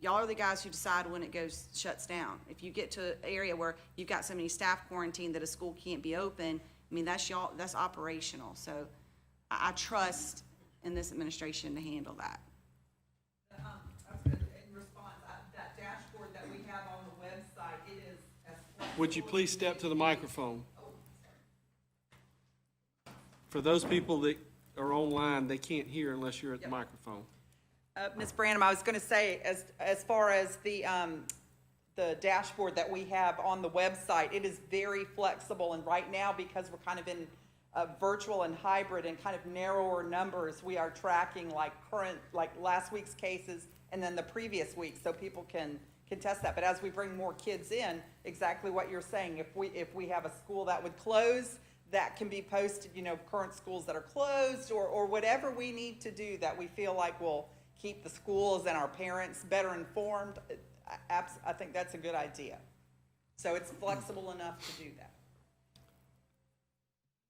y'all are the guys who decide when it shuts down. If you get to an area where you've got so many staff quarantined that a school can't be open, I mean, that's y'all, that's operational. So I trust in this administration to handle that. I was gonna, in response, that dashboard that we have on the website, it is as flexible. Would you please step to the microphone? For those people that are online, they can't hear unless you're at the microphone. Ms. Branham, I was going to say, as far as the dashboard that we have on the website, it is very flexible, and right now, because we're kind of in virtual and hybrid and kind of narrower numbers, we are tracking like last week's cases and then the previous week, so people can test that. But as we bring more kids in, exactly what you're saying, if we have a school that would close, that can be posted, you know, current schools that are closed, or whatever we need to do that we feel like will keep the schools and our parents better informed. I think that's a good idea. So it's flexible enough to do that.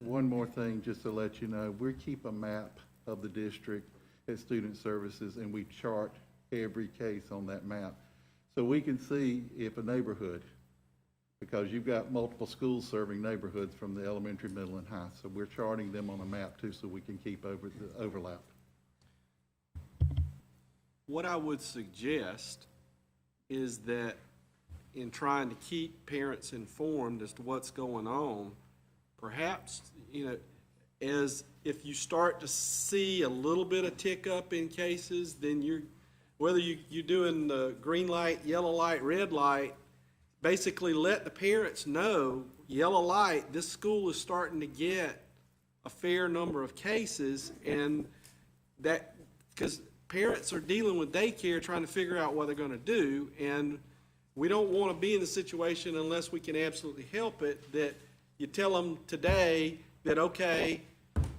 One more thing, just to let you know, we keep a map of the district at Student Services, and we chart every case on that map. So we can see if a neighborhood, because you've got multiple schools serving neighborhoods from the elementary, middle, and high. So we're charting them on a map too, so we can keep over the overlap. What I would suggest is that in trying to keep parents informed as to what's going on, perhaps, you know, as if you start to see a little bit of tick up in cases, then whether you're doing the green light, yellow light, red light, basically let the parents know, yellow light, this school is starting to get a fair number of cases, and that, because parents are dealing with daycare trying to figure out what they're going to do, and we don't want to be in the situation, unless we can absolutely help it, that you tell them today that, okay,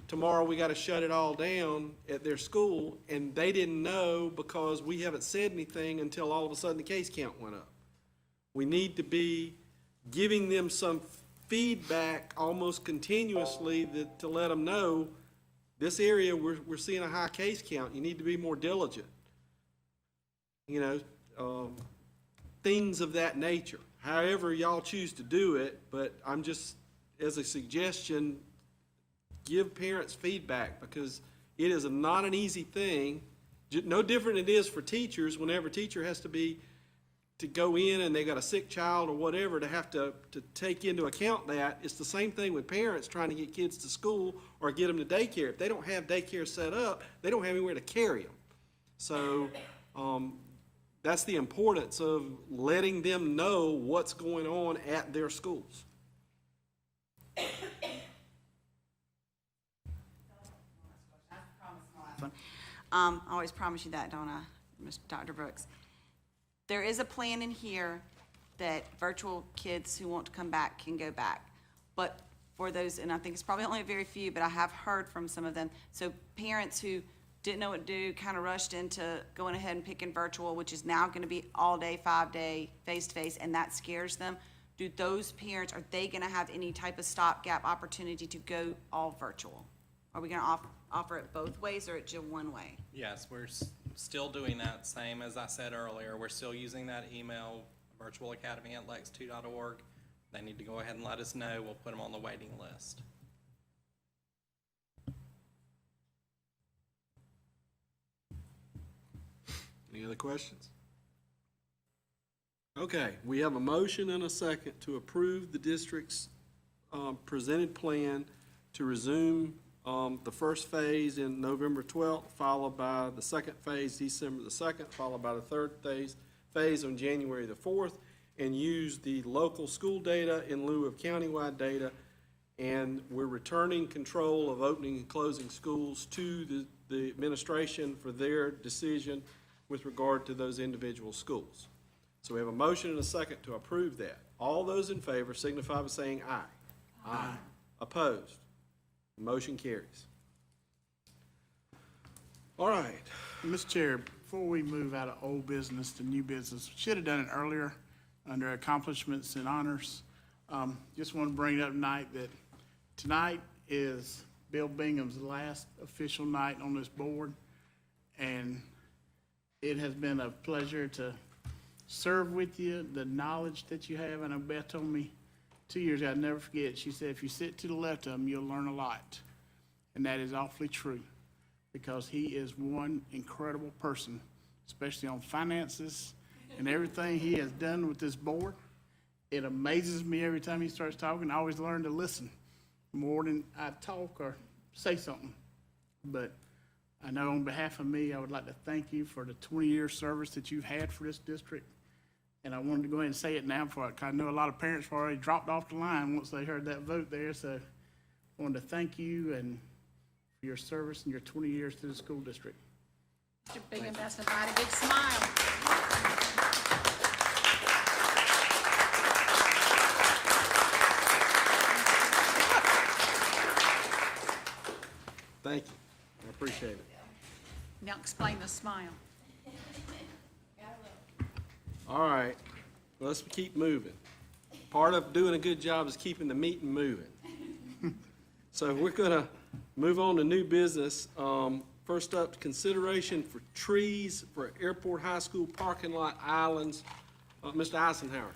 tomorrow we got to shut it all down at their school, and they didn't know because we haven't said anything until all of a sudden the case count went up. We need to be giving them some feedback almost continuously to let them know, this area, we're seeing a high case count. You need to be more diligent. You know, things of that nature. However y'all choose to do it, but I'm just, as a suggestion, give parents feedback, because it is not an easy thing. No different it is for teachers. Whenever a teacher has to go in and they got a sick child or whatever, to have to take into account that. It's the same thing with parents trying to get kids to school or get them to daycare. If they don't have daycare set up, they don't have anywhere to carry them. So that's the importance of letting them know what's going on at their schools. I always promise you that, don't I, Dr. Brooks? There is a plan in here that virtual kids who want to come back can go back. But for those, and I think it's probably only a very few, but I have heard from some of them. So parents who didn't know what to do, kind of rushed into going ahead and picking virtual, which is now going to be all day, 5-day, face-to-face, and that scares them. Do those parents, are they going to have any type of stopgap opportunity to go all virtual? Are we going to offer it both ways, or just one way? Yes, we're still doing that, same as I said earlier. We're still using that email, virtualacademy@lex2.org. They need to go ahead and let us know. We'll put them on the waiting list. Any other questions? Okay, we have a motion and a second to approve the district's presented plan to resume the first phase in November 12th, followed by the second phase December the 2nd, followed by the third phase on January the 4th, and use the local school data in lieu of countywide data. And we're returning control of opening and closing schools to the administration for their decision with regard to those individual schools. So we have a motion and a second to approve that. All those in favor signify by saying aye. Aye. Opposed? Motion carries. All right. Mr. Chair, before we move out of old business to new business, should have done it earlier under accomplishments and honors. Just want to bring it up tonight that tonight is Bill Bingham's last official night on this board, and it has been a pleasure to serve with you, the knowledge that you have. And Beth told me 2 years ago, I'd never forget, she said, if you sit to the left of him, you'll learn a lot. And that is awfully true, because he is one incredible person, especially on finances and everything he has done with this board. It amazes me every time he starts talking. I always learn to listen more than I talk or say something. But I know on behalf of me, I would like to thank you for the 20-year service that you've had for this district. And I wanted to go ahead and say it now, because I know a lot of parents have already dropped off the line once they heard that vote there. So I wanted to thank you and for your service and your 20 years to the school district. Mr. Bingham, that's a mighty big smile. Thank you. I appreciate it. Now explain the smile. All right, let's keep moving. Part of doing a good job is keeping the meeting moving. So we're gonna move on to new business. First up, consideration for trees for Airport High School parking lot islands. Mr. Eisenhower.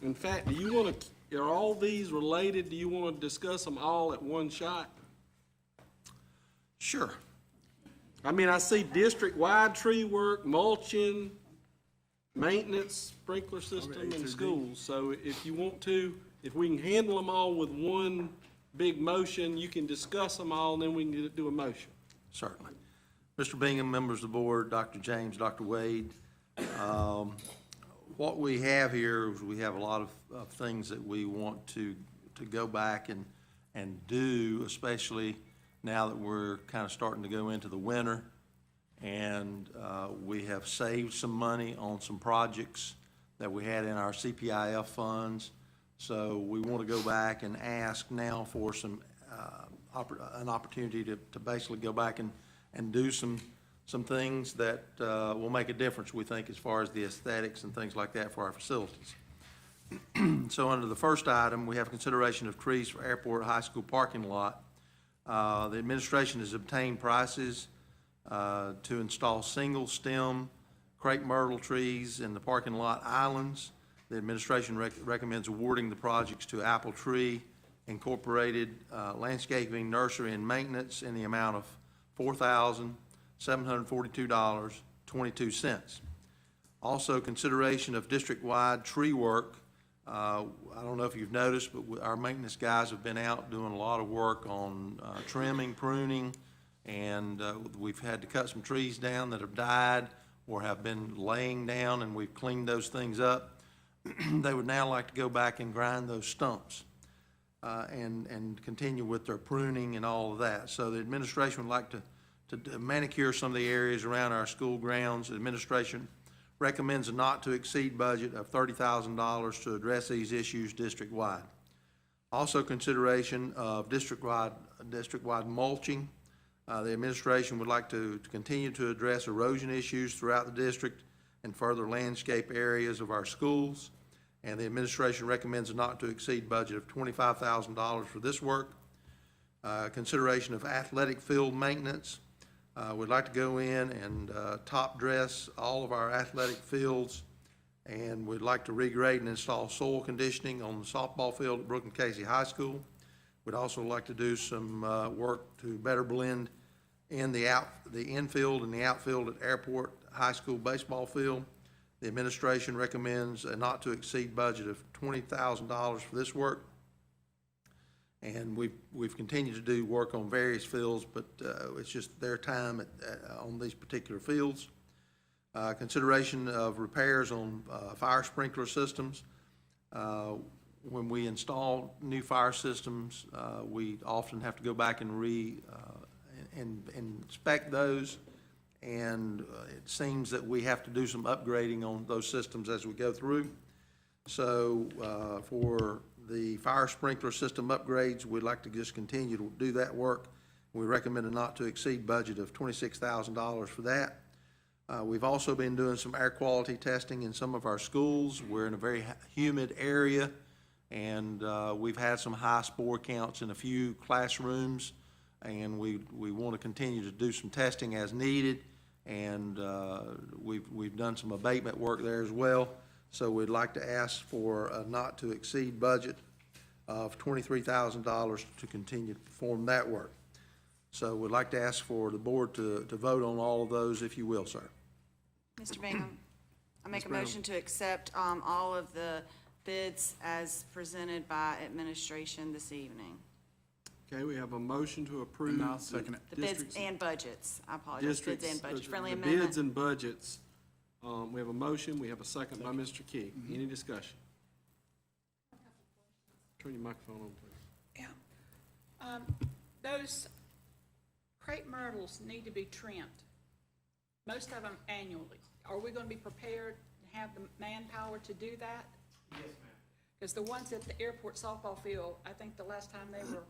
In fact, do you want to, are all these related? Do you want to discuss them all at one shot? Sure. I mean, I see district-wide tree work, mulching, maintenance, sprinkler system, and schools. So if you want to, if we can handle them all with one big motion, you can discuss them all, and then we can do a motion. Certainly. Mr. Bingham, members of the board, Dr. James, Dr. Wade, what we have here is we have a lot of things that we want to go back and do, especially now that we're kind of starting to go into the winter. And we have saved some money on some projects that we had in our CPIF funds. So we want to go back and ask now for some an opportunity to basically go back and do some things that will make a difference, we think, as far as the aesthetics and things like that for our facilities. So under the first item, we have consideration of trees for Airport High School parking lot. The administration has obtained prices to install single stem crepe myrtle trees in the parking lot islands. The administration recommends awarding the projects to Apple Tree Incorporated Landscaping, Nursery, and Maintenance in the amount of $4,742.22. Also, consideration of district-wide tree work. I don't know if you've noticed, but our maintenance guys have been out doing a lot of work on trimming, pruning, and we've had to cut some trees down that have died or have been laying down, and we've cleaned those things up. They would now like to go back and grind those stumps and continue with their pruning and all of that. So the administration would like to manicure some of the areas around our school grounds. The administration recommends a not-to-exceed budget of $30,000 to address these issues district-wide. Also, consideration of district-wide mulching. The administration would like to continue to address erosion issues throughout the district and further landscape areas of our schools. And the administration recommends a not-to-exceed budget of $25,000 for this work. Consideration of athletic field maintenance. We'd like to go in and top dress all of our athletic fields, and we'd like to regrade and install soil conditioning on the softball field at Brooke and Casey High School. We'd also like to do some work to better blend in the infield and the outfield at Airport High School baseball field. The administration recommends a not-to-exceed budget of $20,000 for this work. And we've continued to do work on various fields, but it's just their time on these particular fields. Consideration of repairs on fire sprinkler systems. When we install new fire systems, we often have to go back and inspect those, and it seems that we have to do some upgrading on those systems as we go through. So for the fire sprinkler system upgrades, we'd like to just continue to do that work. We recommend a not-to-exceed budget of $26,000 for that. We've also been doing some air quality testing in some of our schools. We're in a very humid area, and we've had some high spore counts in a few classrooms, and we want to continue to do some testing as needed, and we've done some abatement work there as well. So we'd like to ask for a not-to-exceed budget of $23,000 to continue to perform that work. So we'd like to ask for the board to vote on all of those, if you will, sir. Mr. Bingham, I make a Brown. motion to accept all of the bids as presented by administration this evening. Okay, we have a motion to approve. And I'll second it. The bids districts- and budgets, I apologize, bids districts- and budgets, friendly the amendment. bids and budgets. We have a motion, we have a second by Mr. Key. Any discussion? Turn your microphone on, please. Yeah. Those crepe myrtles need to be trimmed, most of them annually. Are we gonna be prepared to have the manpower to do that? Yes, ma'am. Because the ones at the airport softball field, I think the last time they were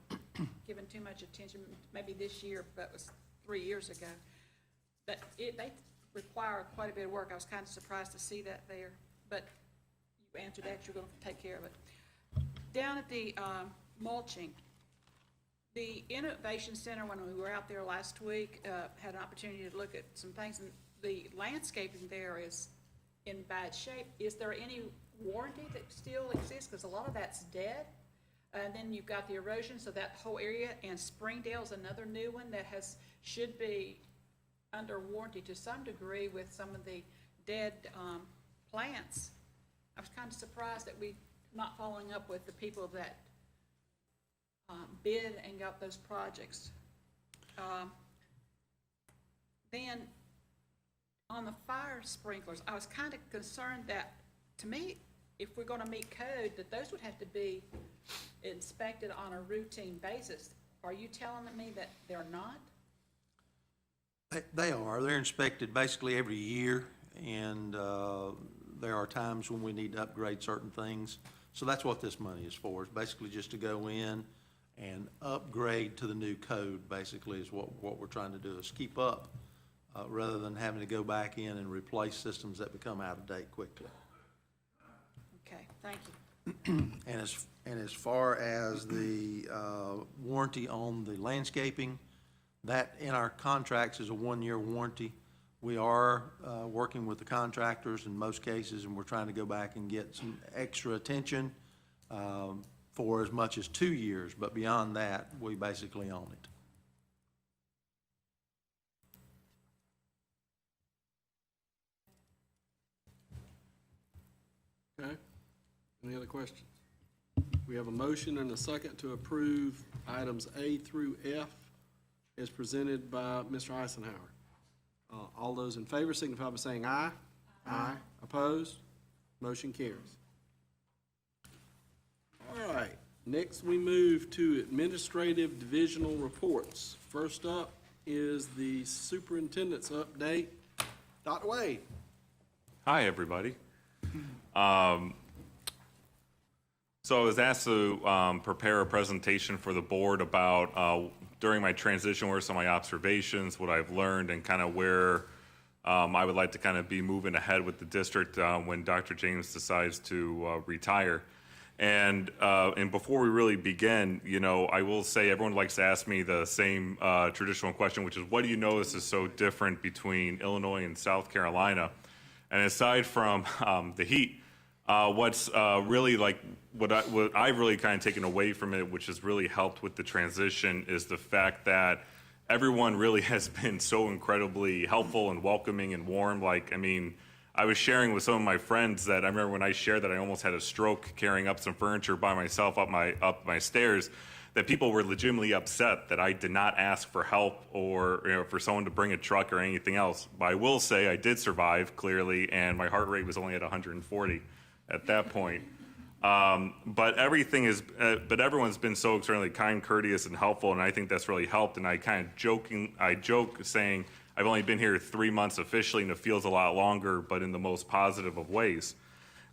given too much attention, maybe this year, but it was 3 years ago. But they require quite a bit of work. I was kind of surprised to see that there, but you answered that, you're gonna take care of it. Down at the mulching, the Innovation Center, when we were out there last week, had an opportunity to look at some things, and the landscaping there is in bad shape. Is there any warranty that still exists? Because a lot of that's dead. And then you've got the erosion, so that whole area, and Springdale's another new one that should be under warranty to some degree with some of the dead plants. I was kind of surprised that we not following up with the people that bid and got those projects. Then, on the fire sprinklers, I was kind of concerned that, to me, if we're gonna meet code, that those would have to be inspected on a routine basis. Are you telling me that they're not? They are. They're inspected basically every year, and there are times when we need to upgrade certain things. So that's what this money is for. It's basically just to go in and upgrade to the new code, basically, is what we're trying to do, is keep up, rather than having to go back in and replace systems that become out of date quickly. Okay, thank you. And as far as the warranty on the landscaping, that in our contracts is a 1-year warranty. We are working with the contractors in most cases, and we're trying to go back and get some extra attention for as much as 2 years, but beyond that, we basically own it. Okay, any other questions? We have a motion and a second to approve items A through F as presented by Mr. Eisenhower. All those in favor signify by saying aye. Aye. Opposed? Motion carries. All right, next we move to administrative divisional reports. First up is the superintendent's update. Dr. Wade. Hi, everybody. So I was asked to prepare a presentation for the board about, during my transition, where some of my observations, what I've learned, and kind of where I would like to kind of be moving ahead with the district when Dr. James decides to retire. And before we really begin, you know, I will say everyone likes to ask me the same traditional question, which is, what do you notice is so different between Illinois and South Carolina? And aside from the heat, What's really like, what I've really kind of taken away from it, which has really helped with the transition, is the fact that everyone really has been so incredibly helpful and welcoming and warm. Like, I mean, I was sharing with some of my friends that I remember when I shared that I almost had a stroke carrying up some furniture by myself up my stairs, that people were legitimately upset that I did not ask for help or, you know, for someone to bring a truck or anything else. But I will say I did survive, clearly, and my heart rate was only at 140 at that point. But everyone's been so extremely kind, courteous, and helpful, and I think that's really helped. And I joke saying I've only been here 3 months officially, and it feels a lot longer, but in the most positive of ways.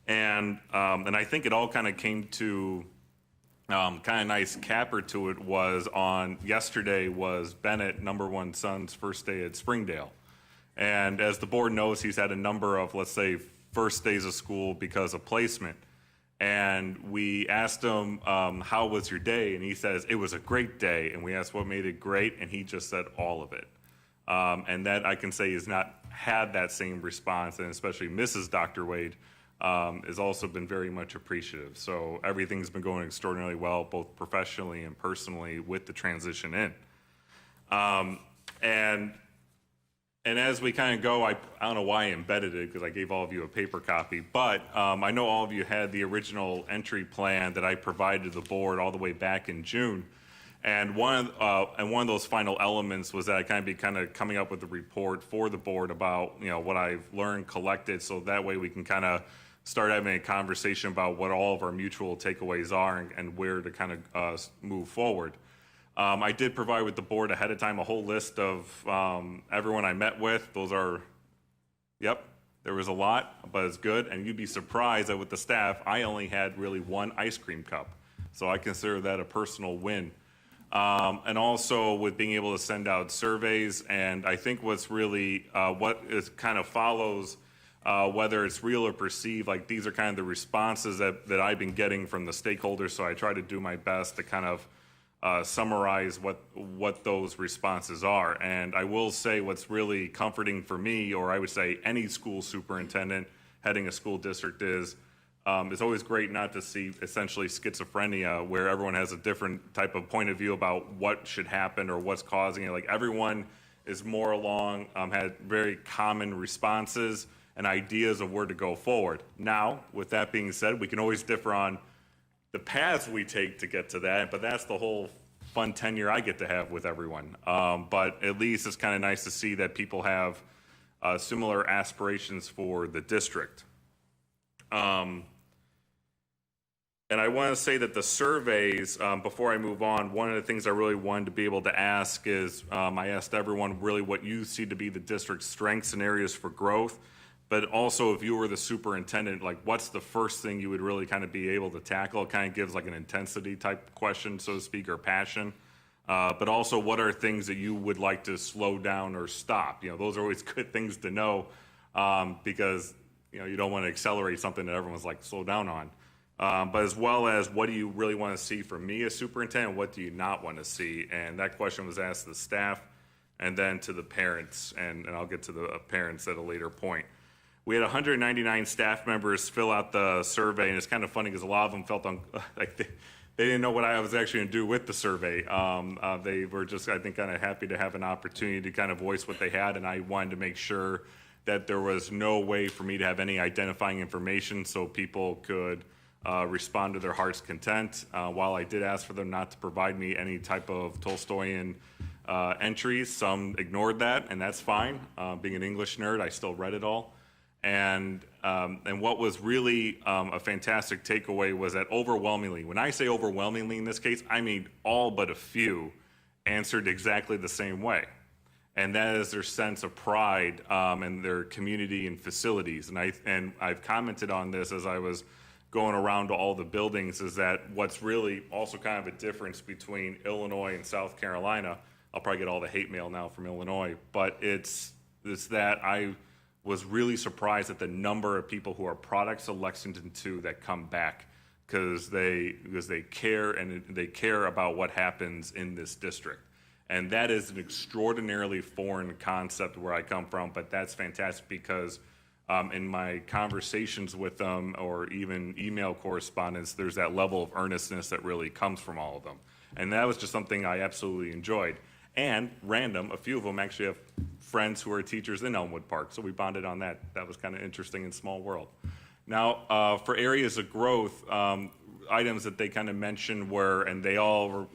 And I think it all kind of came to kind of nice capper to it was on yesterday was Bennett, number one son's first day at Springdale. And as the board knows, he's had a number of, let's say, first days of school because of placement. And we asked him, how was your day? And he says, it was a great day. And we asked what made it great, and he just said all of it. And that I can say has not had that same response, and especially Mrs. Dr. Wade has also been very much appreciative. So everything's been going extraordinarily well, both professionally and personally, with the transition in. And as we kind of go, I don't know why I embedded it, because I gave all of you a paper copy, but I know all of you had the original entry plan that I provided to the board all the way back in June. And one of those final elements was that I kind of coming up with a report for the board about, you know, what I've learned, collected, so that way we can kind of start having a conversation about what all of our mutual takeaways are and where to kind of move forward. I did provide with the board ahead of time a whole list of everyone I met with. Those are, yep, there was a lot, but it's good. And you'd be surprised that with the staff, I only had really one ice cream cup. So I consider that a personal win. And also with being able to send out surveys. And I think what's really, what is kind of follows, whether it's real or perceived, like these are kind of the responses that I've been getting from the stakeholders. So I try to do my best to kind of summarize what those responses are. And I will say what's really comforting for me, or I would say any school superintendent heading a school district, is it's always great not to see essentially schizophrenia where everyone has a different type of point of view about what should happen or what's causing it. Like everyone is more along, had very common responses and ideas of where to go forward. Now, with that being said, we can always differ on the paths we take to get to that, but that's the whole fun tenure I get to have with everyone. But at least it's kind of nice to see that people have similar aspirations for the district. And I want to say that the surveys, before I move on, one of the things I really wanted to be able to ask is, I asked everyone really what you see to be the district's strengths and areas for growth, but also if you were the superintendent, like what's the first thing you would really kind of be able to tackle? It kind of gives like an intensity type question, so to speak, or passion. But also what are things that you would like to slow down or stop? You know, those are always good things to know, because, you know, you don't want to accelerate something that everyone's like, slow down on. But as well as what do you really want to see from me as superintendent? What do you not want to see? And that question was asked to the staff and then to the parents, and I'll get to the parents at a later point. We had 199 staff members fill out the survey, and it's kind of funny because a lot of them felt like they didn't know what I was actually going to do with the survey. They were just, I think, kind of happy to have an opportunity to kind of voice what they had, and I wanted to make sure that there was no way for me to have any identifying information so people could respond to their heart's content. While I did ask for them not to provide me any type of Tolstoyan entries, some ignored that, and that's fine. Being an English nerd, I still read it all. And what was really a fantastic takeaway was that overwhelmingly, when I say overwhelmingly in this case, I mean all but a few answered exactly the same way. And that is their sense of pride in their community and facilities. And I've commented on this as I was going around to all the buildings, is that what's really also kind of a difference between Illinois and South Carolina, I'll probably get all the hate mail now from Illinois, but it's that I was really surprised at the number of people who are products of Lexington 2 that come back because they care, and they care about what happens in this district. And that is an extraordinarily foreign concept where I come from, but that's fantastic because in my conversations with them or even email correspondence, there's that level of earnestness that really comes from all of them. And that was just something I absolutely enjoyed. And random, a few of them actually have friends who are teachers in Elmwood Park, so we bonded on that. That was kind of interesting in small world. Now, for areas of growth, items that they kind of mentioned were, and they all were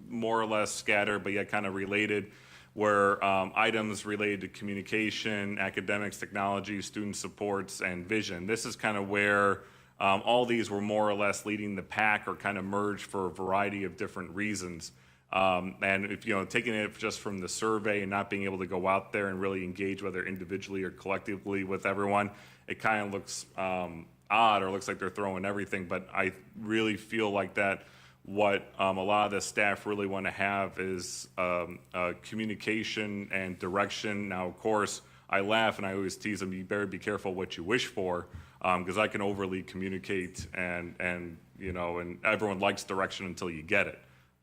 more or less scattered, but yet kind of related, were items related to communication, academics, technology, student supports, and vision. This is kind of where all these were more or less leading the pack or kind of merged for a variety of different reasons. And if, taking it just from the survey and not being able to go out there and really engage, whether individually or collectively with everyone, it kind of looks odd or looks like they're throwing everything. But I really feel like that what a lot of the staff really want to have is communication and direction. Now, of course, I laugh and I always tease them, you better be careful what you wish for, because I can overly communicate and everyone likes direction until you get it.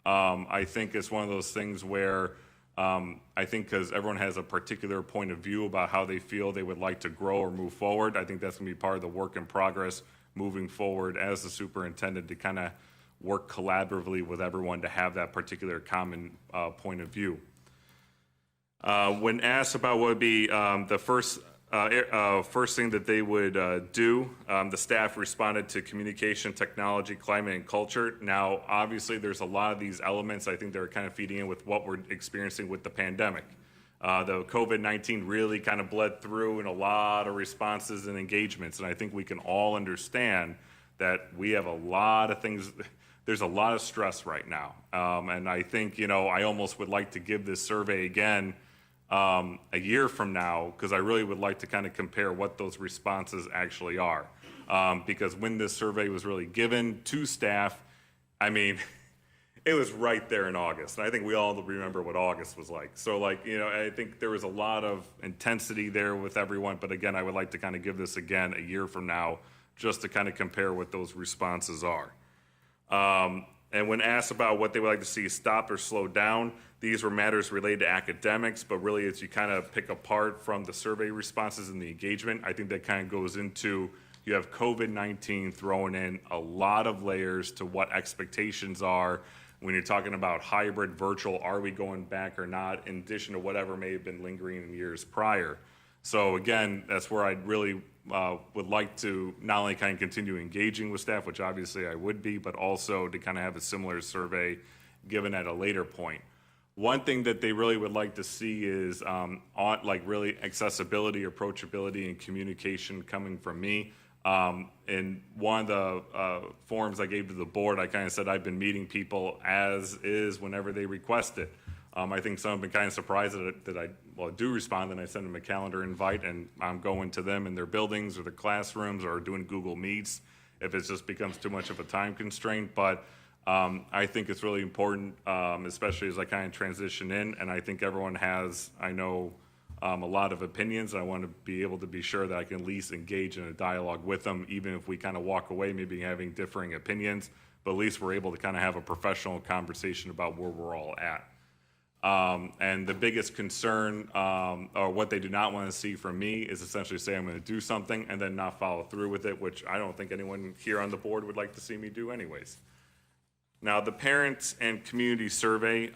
I think it's one of those things where I think because everyone has a particular point of view about how they feel they would like to grow or move forward, I think that's going to be part of the work in progress moving forward as the superintendent to kind of work collaboratively with everyone to have that particular common point of view. When asked about what would be the first thing that they would do, the staff responded to communication, technology, climate, and culture. Now, obviously, there's a lot of these elements I think that are kind of feeding in with what we're experiencing with the pandemic. The COVID-19 really kind of bled through in a lot of responses and engagements, and I think we can all understand that we have a lot of things. There's a lot of stress right now, and I think, I almost would like to give this survey again a year from now, because I really would like to kind of compare what those responses actually are. Because when this survey was really given to staff, I mean, it was right there in August. And I think we all remember what August was like. So I think there was a lot of intensity there with everyone. But again, I would like to kind of give this again a year from now, just to kind of compare what those responses are. And when asked about what they would like to see stop or slow down, these were matters related to academics, but really as you kind of pick apart from the survey responses and the engagement, I think that kind of goes into, you have COVID-19 throwing in a lot of layers to what expectations are when you're talking about hybrid, virtual, are we going back or not, in addition to whatever may have been lingering in years prior. So again, that's where I'd really would like to not only kind of continue engaging with staff, which obviously I would be, but also to kind of have a similar survey given at a later point. One thing that they really would like to see is really accessibility, approachability, and communication coming from me. In one of the forms I gave to the board, I kind of said I've been meeting people as is whenever they request it. I think some have been kind of surprised that I do respond, and I send them a calendar invite, and I'm going to them in their buildings or their classrooms or doing Google Meets if it just becomes too much of a time constraint. But I think it's really important, especially as I kind of transition in, and I think everyone has, a lot of opinions. I want to be able to be sure that I can at least engage in a dialogue with them, even if we kind of walk away maybe having differing opinions, but at least we're able to kind of have a professional conversation about where we're all at. And the biggest concern, or what they do not want to see from me, is essentially say I'm going to do something and then not follow through with it, which I don't think anyone here on the board would like to see me do anyways. Now, the parents and community survey,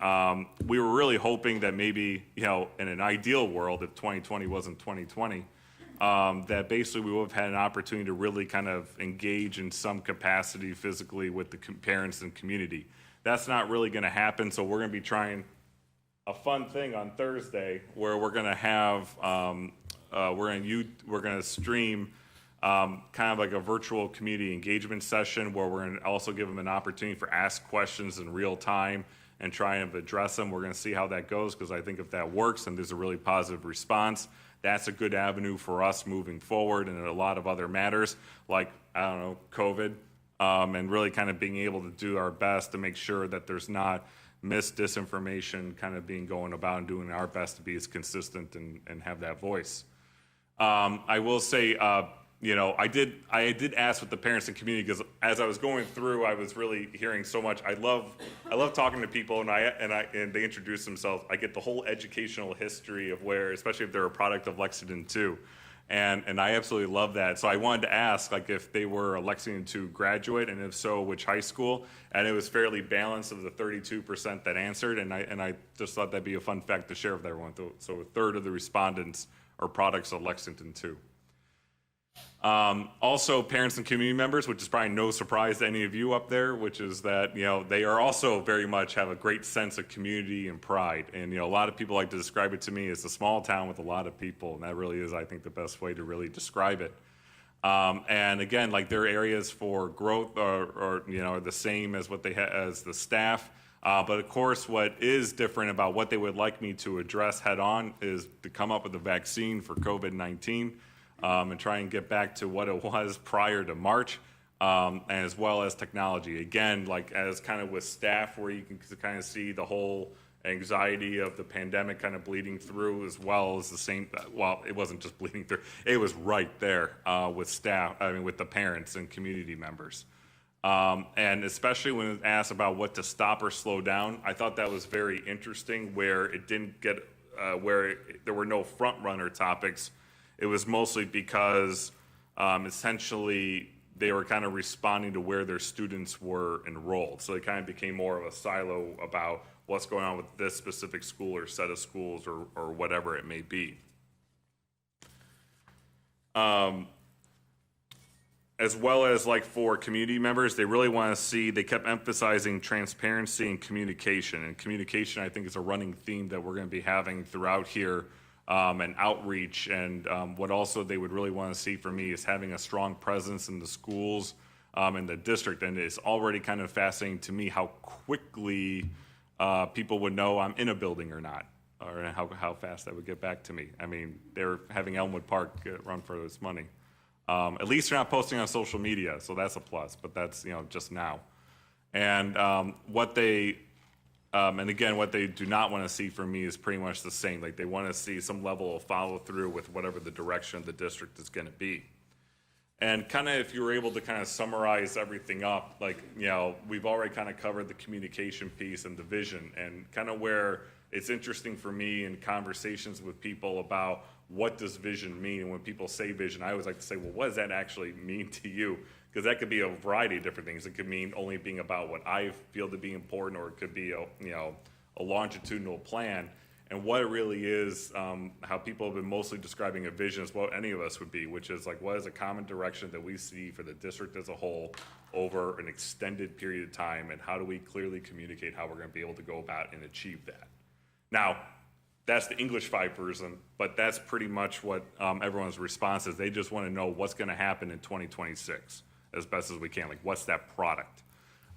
we were really hoping that maybe, in an ideal world, if 2020 wasn't 2020, that basically we would have had an opportunity to really kind of engage in some capacity physically with the parents and community. That's not really going to happen, so we're going to be trying a fun thing on Thursday where we're going to have, we're going to stream kind of like a virtual community engagement session where we're going to also give them an opportunity for ask questions in real time and try and address them. We're going to see how that goes, because I think if that works and there's a really positive response, that's a good avenue for us moving forward and a lot of other matters like, COVID, and really kind of being able to do our best to make sure that there's not disinformation kind of being going about, and doing our best to be as consistent and have that voice. I will say, I did ask with the parents and community, because as I was going through, I was really hearing so much. I love talking to people, and they introduce themselves. I get the whole educational history of where, especially if they're a product of Lexington too. And I absolutely love that. So I wanted to ask, like, if they were a Lexington 2 graduate, and if so, which high school? And it was fairly balanced of the 32% that answered, and I just thought that'd be a fun fact to share with everyone. So a third of the respondents are products of Lexington 2. Also, parents and community members, which is probably no surprise to any of you up there, which is that, they are also very much have a great sense of community and pride. And, a lot of people like to describe it to me as a small town with a lot of people, and that really is, I think, the best way to really describe it. And again, like, their areas for growth are the same as what they as the staff. But of course, what is different about what they would like me to address head on is to come up with a vaccine for COVID-19. And try and get back to what it was prior to March, and as well as technology. Again, like, as kind of with staff, where you can kind of see the whole anxiety of the pandemic kind of bleeding through, as well as the same, well, it wasn't just bleeding through, it was right there with staff, with the parents and community members. And especially when it asked about what to stop or slow down, I thought that was very interesting, where it didn't get, there were no front runner topics. It was mostly because essentially they were kind of responding to where their students were enrolled. So it kind of became more of a silo about what's going on with this specific school or set of schools or whatever it may be. As well as, like, for community members, they really want to see, they kept emphasizing transparency and communication. And communication, I think, is a running theme that we're going to be having throughout here. And outreach, and what also they would really want to see from me is having a strong presence in the schools and the district. And it's already kind of fascinating to me how quickly people would know I'm in a building or not, or how fast that would get back to me. I mean, they're having Elmwood Park run for its money. At least they're not posting on social media, so that's a plus, but that's, just now. And and again, what they do not want to see from me is pretty much the same. Like, they want to see some level of follow through with whatever the direction of the district is going to be. And kind of, if you were able to kind of summarize everything up, like, we've already kind of covered the communication piece and the vision, and kind of where it's interesting for me in conversations with people about what does vision mean. And when people say vision, I always like to say, well, what does that actually mean to you? Because that could be a variety of different things. It could mean only being about what I feel to be important, or it could be a longitudinal plan. And what it really is, how people have been mostly describing a vision is what any of us would be, which is like, what is a common direction that we see for the district as a whole over an extended period of time, and how do we clearly communicate how we're going to be able to go about and achieve that. Now, that's the English 5%, but that's pretty much what everyone's response is. They just want to know what's going to happen in 2026 as best as we can. Like, what's that product?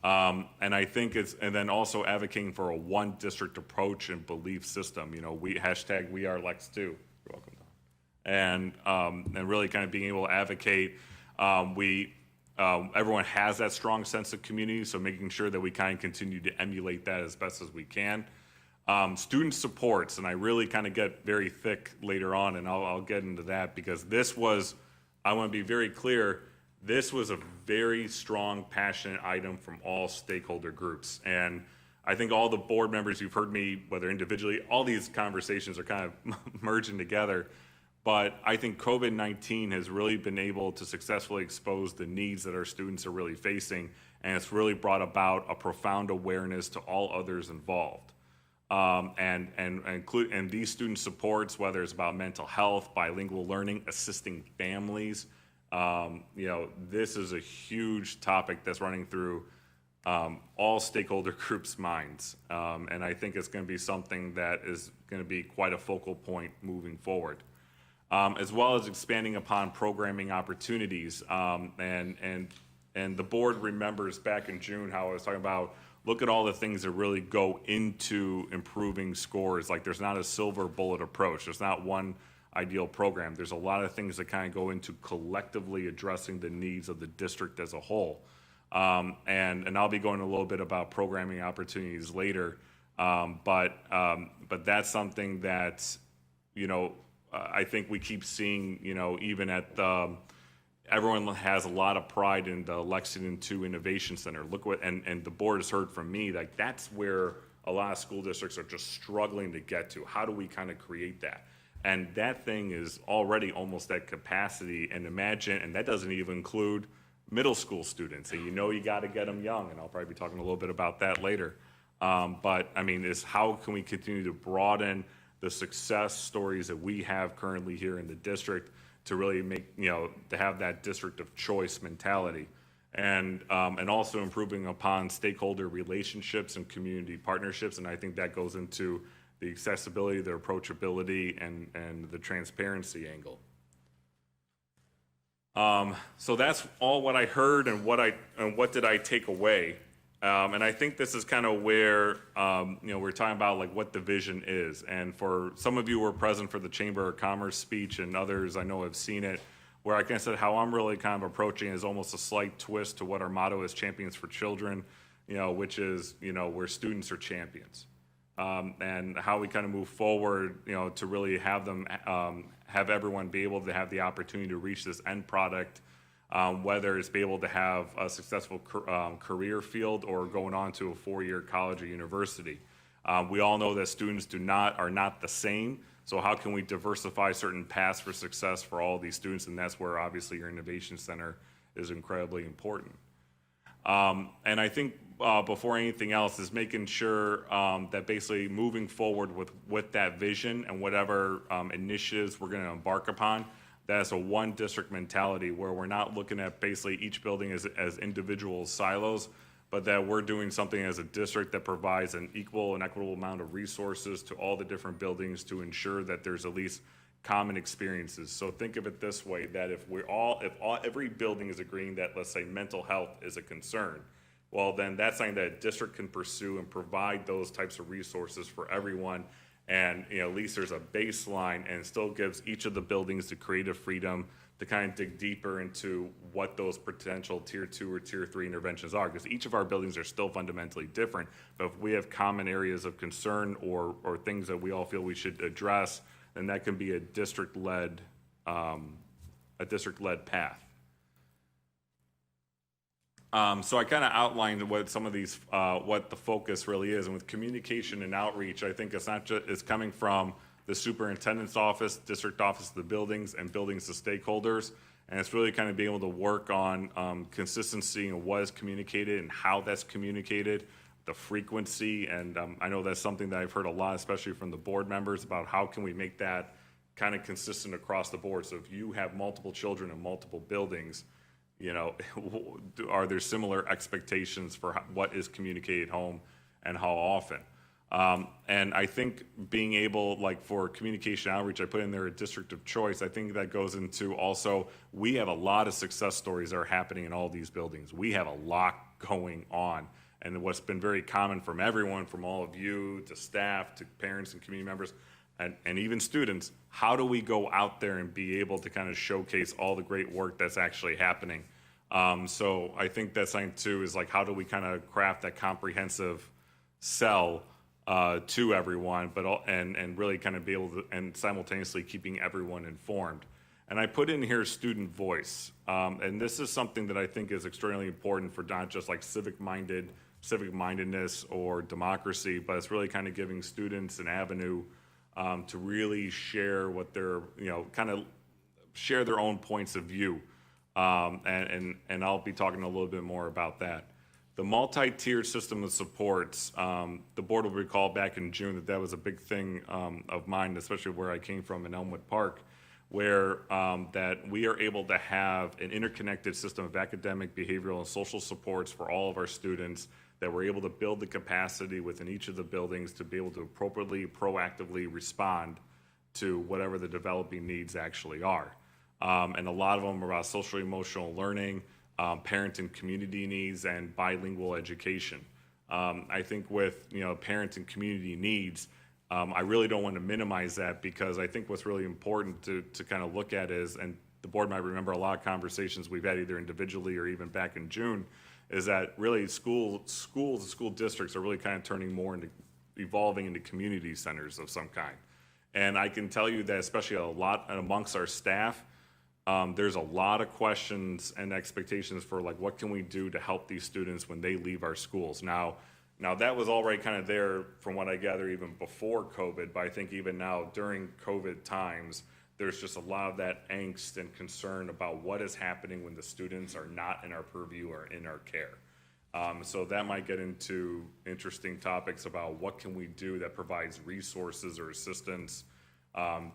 And I think and then also advocating for a one district approach and belief system. We are Lex too. You're welcome, Don. And really kind of being able to advocate. Everyone has that strong sense of community, so making sure that we kind of continue to emulate that as best as we can. Student supports, and I really kind of get very thick later on, and I'll get into that, because I want to be very clear, this was a very strong, passionate item from all stakeholder groups. And I think all the board members, you've heard me, whether individually, all these conversations are kind of merging together. But I think COVID-19 has really been able to successfully expose the needs that our students are really facing, and it's really brought about a profound awareness to all others involved. And these student supports, whether it's about mental health, bilingual learning, assisting families, this is a huge topic that's running through all stakeholder groups' minds. And I think it's going to be something that is going to be quite a focal point moving forward. As well as expanding upon programming opportunities. And the board remembers back in June how I was talking about, look at all the things that really go into improving scores. Like, there's not a silver bullet approach. There's not one ideal program. There's a lot of things that kind of go into collectively addressing the needs of the district as a whole. And I'll be going a little bit about programming opportunities later. But that's something that, I think we keep seeing, even at everyone has a lot of pride in the Lexington 2 Innovation Center. And the board has heard from me, like, that's where a lot of school districts are just struggling to get to. How do we kind of create that? And that thing is already almost at capacity, and imagine, and that doesn't even include middle school students, and you got to get them young, and I'll probably be talking a little bit about that later. But I mean, is how can we continue to broaden the success stories that we have currently here in the district to really make, to have that district of choice mentality, and also improving upon stakeholder relationships and community partnerships. And I think that goes into the accessibility, the approachability, and the transparency angle. So that's all what I heard and what did I take away. And I think this is kind of where, we're talking about like what the vision is. And for some of you who were present for the Chamber of Commerce speech, and others I know have seen it, where I kind of said how I'm really kind of approaching is almost a slight twist to what our motto is, Champions for Children, which is, where students are champions. And how we kind of move forward, to really have them, have everyone be able to have the opportunity to reach this end product, whether it's be able to have a successful career field or going on to a 4-year college or university. We all know that students are not the same, so how can we diversify certain paths for success for all these students? And that's where obviously your Innovation Center is incredibly important. And I think before anything else is making sure that basically moving forward with that vision and whatever initiatives we're going to embark upon, that's a one district mentality where we're not looking at basically each building as individual silos, but that we're doing something as a district that provides an equal and equitable amount of resources to all the different buildings to ensure that there's at least common experiences. So think of it this way, that if every building is agreeing that, let's say, mental health is a concern, well, then that's something that a district can pursue and provide those types of resources for everyone. And at least there's a baseline, and it still gives each of the buildings the creative freedom to kind of dig deeper into what those potential tier 2 or tier 3 interventions are, because each of our buildings are still fundamentally different. But if we have common areas of concern or things that we all feel we should address, then that can be a district-led path. So I kind of outlined what some of these, what the focus really is, and with communication and outreach, I think it's not just, it's coming from the superintendent's office, district office of the buildings, and buildings to stakeholders, and it's really kind of being able to work on consistency and what is communicated and how that's communicated, the frequency, and I know that's something that I've heard a lot, especially from the board members, about how can we make that kind of consistent across the board. So if you have multiple children in multiple buildings, are there similar expectations for what is communicated home and how often? And I think being able, like for communication outreach, I put in there a district of choice. I think that goes into also, we have a lot of success stories that are happening in all these buildings. We have a lot going on. And what's been very common from everyone, from all of you to staff to parents and community members, and even students, how do we go out there and be able to kind of showcase all the great work that's actually happening? So I think that's something too, is like, how do we kind of craft that comprehensive sell to everyone, and really kind of be able to, and simultaneously keeping everyone informed. And I put in here student voice, and this is something that I think is extremely important for not just like civic mindedness or democracy, but it's really kind of giving students an avenue to really share what they're, kind of share their own points of view. And I'll be talking a little bit more about that. The multi-tiered system of supports, the board will recall back in June that was a big thing of mine, especially where I came from in Elmwood Park, where that we are able to have an interconnected system of academic, behavioral, and social supports for all of our students, that we're able to build the capacity within each of the buildings to be able to appropriately, proactively respond to whatever the developing needs actually are. And a lot of them are about social emotional learning, parent and community needs, and bilingual education. I think with parent and community needs, I really don't want to minimize that, because I think what's really important to kind of look at is, and the board might remember a lot of conversations we've had either individually or even back in June, is that really schools and school districts are really kind of turning more into evolving into community centers of some kind. And I can tell you that especially a lot amongst our staff, there's a lot of questions and expectations for like, what can we do to help these students when they leave our schools? Now, Now, that was already kind of there, from what I gather, even before COVID, but I think even now, during COVID times, there's just a lot of that angst and concern about what is happening when the students are not in our purview or in our care. So that might get into interesting topics about what can we do that provides resources or assistance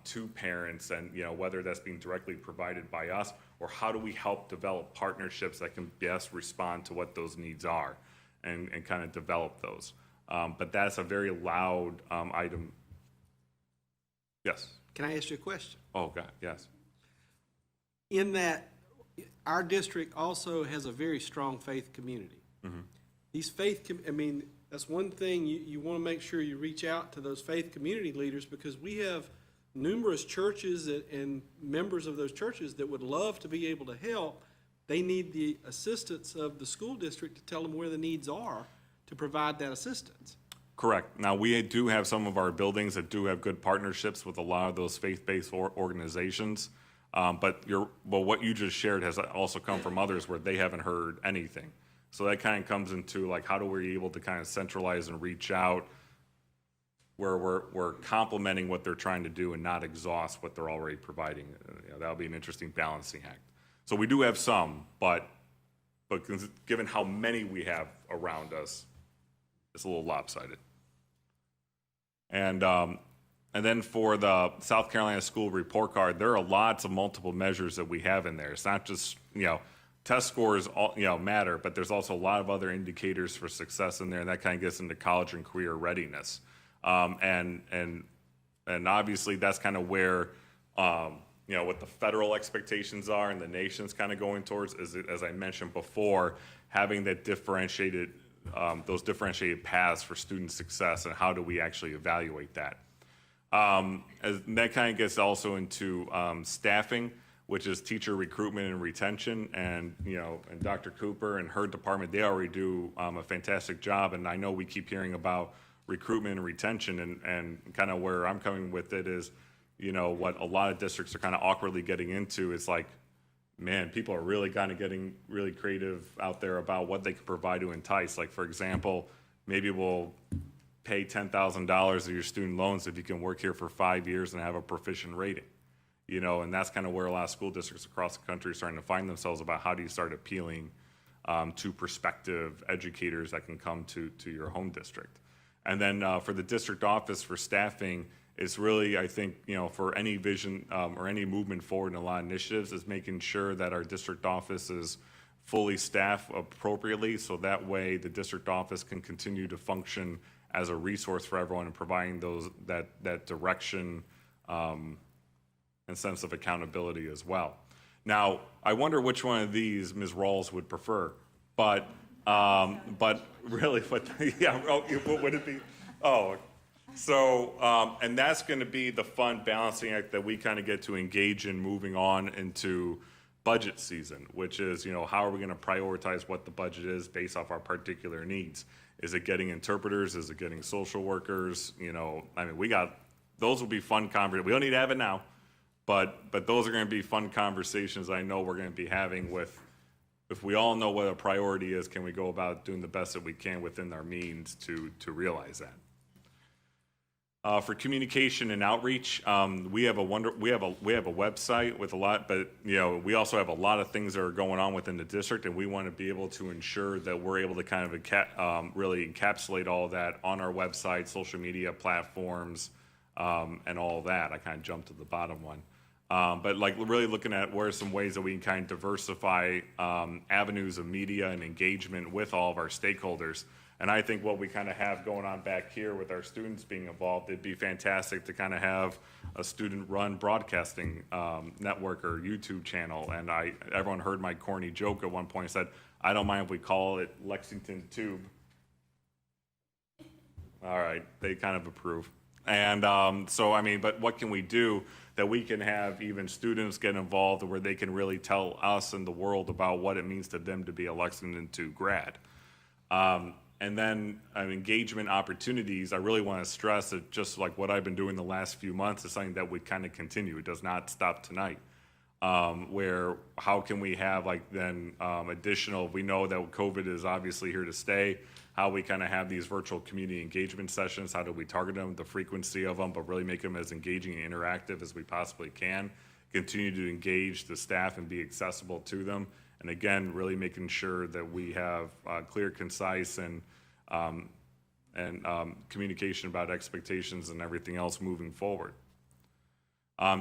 to parents, and whether that's being directly provided by us, or how do we help develop partnerships that can best respond to what those needs are, and kind of develop those. But that's a very loud item. Yes. Can I ask you a question? Oh, God, yes. In that, our district also has a very strong faith community. These that's one thing you want to make sure you reach out to those faith community leaders, because we have numerous churches and members of those churches that would love to be able to help. They need the assistance of the school district to tell them where the needs are to provide that assistance. Correct. Now, we do have some of our buildings that do have good partnerships with a lot of those faith-based organizations. But what you just shared has also come from others where they haven't heard anything. So that kind of comes into like, how do we able to kind of centralize and reach out where we're complementing what they're trying to do and not exhaust what they're already providing. That'll be an interesting balancing act. So we do have some, but given how many we have around us, it's a little lopsided. And then for the South Carolina School Report Card, there are lots of multiple measures that we have in there. It's not just, test scores, matter, but there's also a lot of other indicators for success in there, and that kind of gets into college and career readiness. And obviously that's kind of where, what the federal expectations are and the nation's kind of going towards is, as I mentioned before, having that differentiated, those differentiated paths for student success, and how do we actually evaluate that. And that kind of gets also into staffing, which is teacher recruitment and retention. And, and Dr. Cooper and her department, they already do a fantastic job. And I know we keep hearing about recruitment and retention, and kind of where I'm coming with it is, what a lot of districts are kind of awkwardly getting into is like, man, people are really kind of getting really creative out there about what they can provide to entice. Like, for example, maybe we'll pay $10,000 of your student loans if you can work here for 5 years and have a proficient rating. And that's kind of where a lot of school districts across the country are starting to find themselves about how do you start appealing to prospective educators that can come to your home district. And then for the district office for staffing, it's really, I think, for any vision or any movement forward in a lot of initiatives, is making sure that our district office is fully staffed appropriately, so that way the district office can continue to function as a resource for everyone and providing that direction and sense of accountability as well. Now, I wonder which one of these Ms. Rawls would prefer, but really, what would it be? Oh, so, and that's going to be the fun balancing act that we kind of get to engage in moving on into budget season, which is, how are we going to prioritize what the budget is based off our particular needs? Is it getting interpreters? Is it getting social workers? Those will be fun conversations. We don't need to have it now, but those are going to be fun conversations I know we're going to be having with, if we all know what a priority is, can we go about doing the best that we can within our means to realize that? For communication and outreach, we have a website with a lot, but we also have a lot of things that are going on within the district, and we want to be able to ensure that we're able to kind of really encapsulate all of that on our website, social media platforms, and all of that. I kind of jumped to the bottom one. But like really looking at where are some ways that we can kind of diversify avenues of media and engagement with all of our stakeholders. And I think what we kind of have going on back here with our students being involved, it'd be fantastic to kind of have a student-run broadcasting network or YouTube channel. And everyone heard my corny joke at one point. I said, I don't mind if we call it Lexington Tube. All right, they kind of approve. And but what can we do that we can have even students get involved where they can really tell us and the world about what it means to them to be a Lexington 2 grad? And then engagement opportunities, I really want to stress that just like what I've been doing the last few months is something that would kind of continue. It does not stop tonight. Where how can we have additional, we know that COVID is obviously here to stay. how we kind of have these virtual community engagement sessions, how do we target them, the frequency of them, but really make them as engaging and interactive as we possibly can. Continue to engage the staff and be accessible to them. And again, really making sure that we have clear, concise, and communication about expectations and everything else moving forward.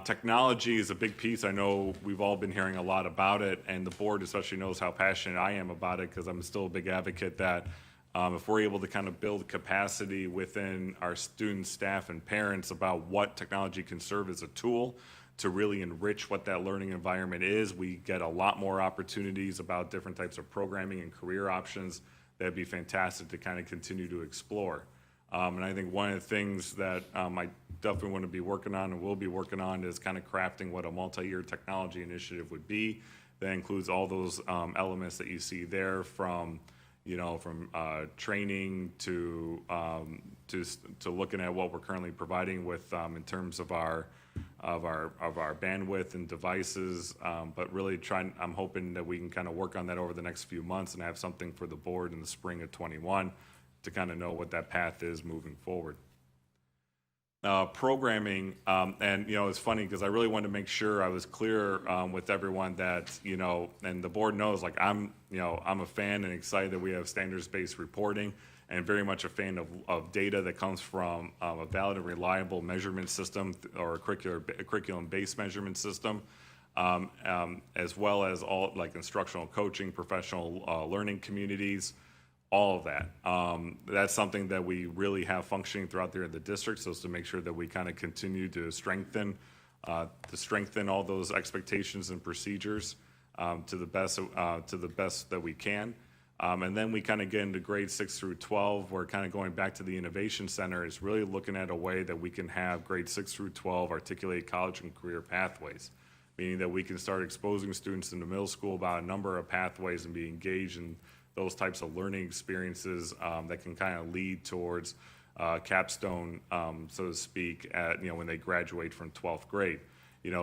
Technology is a big piece. I know we've all been hearing a lot about it, and the board especially knows how passionate I am about it, because I'm still a big advocate that if we're able to kind of build capacity within our students, staff, and parents about what technology can serve as a tool to really enrich what that learning environment is, we get a lot more opportunities about different types of programming and career options. That'd be fantastic to kind of continue to explore. And I think one of the things that I definitely want to be working on and will be working on is kind of crafting what a multi-year technology initiative would be. That includes all those elements that you see there, from training to looking at what we're currently providing with in terms of our bandwidth and devices, but really I'm hoping that we can kind of work on that over the next few months and have something for the board in the spring of '21 to kind of know what that path is moving forward. Programming, and it's funny because I really wanted to make sure I was clear with everyone that, and the board knows, like I'm a fan and excited that we have standards-based reporting, and very much a fan of data that comes from a valid and reliable measurement system, or a curriculum-based measurement system, as well as all like instructional coaching, professional learning communities, all of that. That's something that we really have functioning throughout there in the district, so as to make sure that we kind of continue to strengthen all those expectations and procedures to the best that we can. And then we kind of get into grades 6 through 12. We're kind of going back to the Innovation Center, is really looking at a way that we can have grades 6 through 12 articulate college and career pathways, meaning that we can start exposing students in the middle school about a number of pathways and be engaged in those types of learning experiences that can kind of lead towards capstone, so to speak, when they graduate from 12th grade.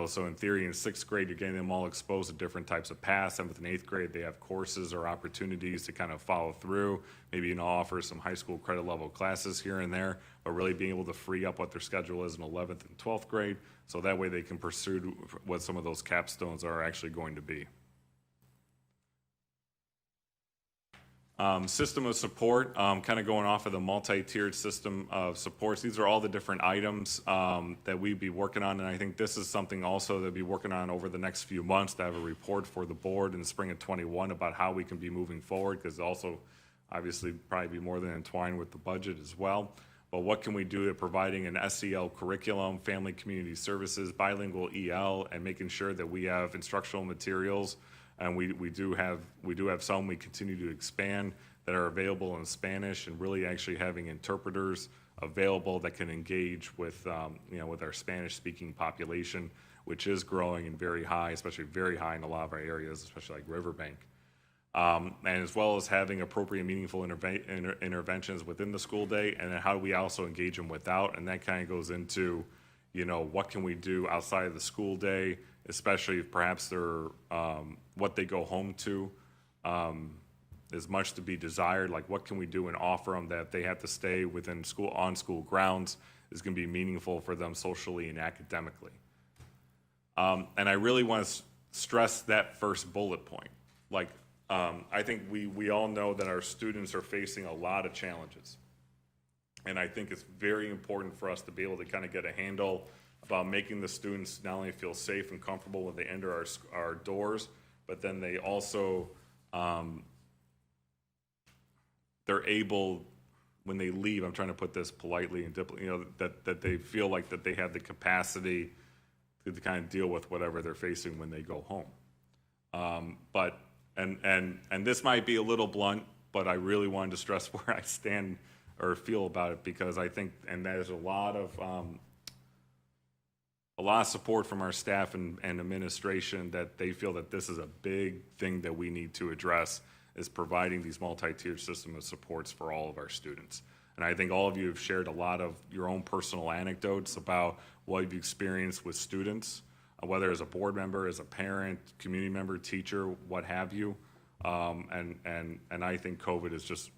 So in theory, in 6th grade, you're getting them all exposed to different types of paths. 7th and 8th grade, they have courses or opportunities to kind of follow through. Maybe offer some high school credit level classes here and there, but really being able to free up what their schedule is in 11th and 12th grade, so that way they can pursue what some of those capstones are actually going to be. System of support, kind of going off of the multi-tiered system of supports. These are all the different items that we'd be working on, and I think this is something also that we'll be working on over the next few months, to have a report for the board in the spring of '21 about how we can be moving forward, because also obviously probably be more than entwined with the budget as well. But what can we do at providing an SEL curriculum, family community services, bilingual EL, and making sure that we have instructional materials. And we do have some we continue to expand that are available in Spanish, and really actually having interpreters available that can engage with with our Spanish-speaking population, which is growing and very high, especially very high in a lot of our areas, especially like Riverbank. And as well as having appropriate, meaningful interventions within the school day, and then how do we also engage them without, and that kind of goes into, what can we do outside of the school day, especially if perhaps they're, what they go home to is much to be desired. Like, what can we do and offer them that they have to stay within school, on school grounds, is going to be meaningful for them socially and academically. And I really want to stress that first bullet point. Like, I think we all know that our students are facing a lot of challenges. And I think it's very important for us to be able to kind of get a handle about making the students not only feel safe and comfortable when they enter our doors, but then they also, they're able, when they leave, I'm trying to put this politely and that they feel like that they have the capacity to kind of deal with whatever they're facing when they go home. But this might be a little blunt, but I really wanted to stress where I stand or feel about it, because I think, and there's a lot of support from our staff and administration, that they feel that this is a big thing that we need to address, is providing these multi-tiered system of supports for all of our students. And I think all of you have shared a lot of your own personal anecdotes about what you've experienced with students, whether as a board member, as a parent, community member, teacher, what have you. And I think COVID has just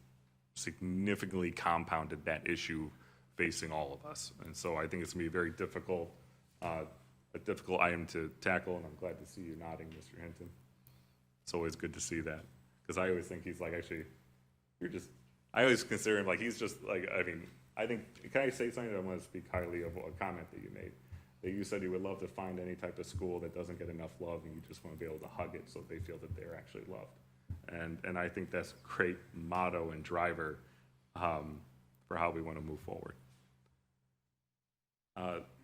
significantly compounded that issue facing all of us. And so I think it's gonna be very difficult, a difficult item to tackle, and I'm glad to see you nodding, Mr. Hinton. It's always good to see that, because I always think he's like, actually, I always consider him like, he's just like, I mean, I think, can I say something? I want to speak highly of a comment that you made. That you said you would love to find any type of school that doesn't get enough love, and you just want to be able to hug it so they feel that they're actually loved. And I think that's a great motto and driver for how we want to move forward.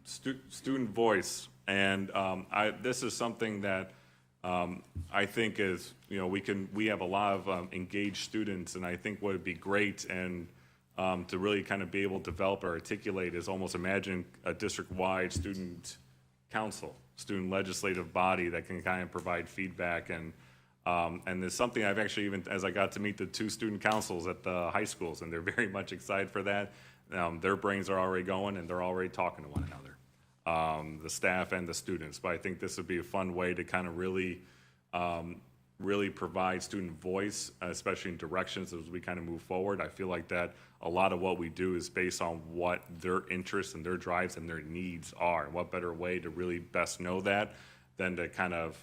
Student voice, and this is something that I think is, we have a lot of engaged students, and I think what would be great and to really kind of be able to develop or articulate is almost imagine a district-wide student council, student legislative body that can kind of provide feedback. And there's something I've actually, even as I got to meet the 2 student councils at the high schools, and they're very much excited for that. Their brains are already going, and they're already talking to one another, the staff and the students. But I think this would be a fun way to kind of really provide student voice, especially in directions as we kind of move forward. I feel like that a lot of what we do is based on what their interests and their drives and their needs are. And what better way to really best know that than to kind of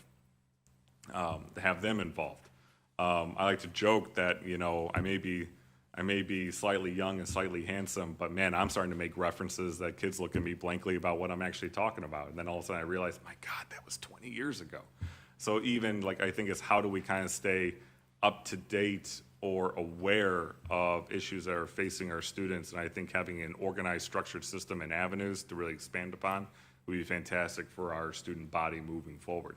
to have them involved. I like to joke that, I may be slightly young and slightly handsome, but man, I'm starting to make references that kids look at me blankly about what I'm actually talking about. And then all of a sudden I realize, my God, that was 20 years ago. So even I think it's how do we kind of stay up to date or aware of issues that are facing our students. And I think having an organized, structured system and avenues to really expand upon would be fantastic for our student body moving forward.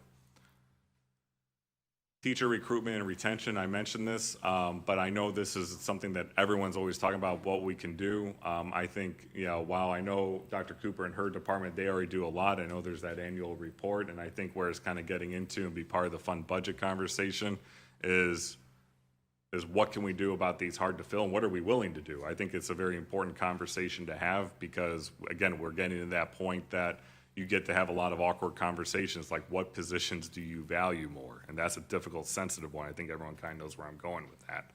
Teacher recruitment and retention, I mentioned this, but I know this is something that everyone's always talking about what we can do. I think, while I know Dr. Cooper and her department, they already do a lot. I know there's that annual report, and I think where it's kind of getting into and be part of the fun budget conversation is what can we do about these hard to fill, and what are we willing to do? I think it's a very important conversation to have because, again, we're getting to that point that you get to have a lot of awkward conversations, like what positions do you value more? And that's a difficult, sensitive one. I think everyone kind of knows where I'm going with that.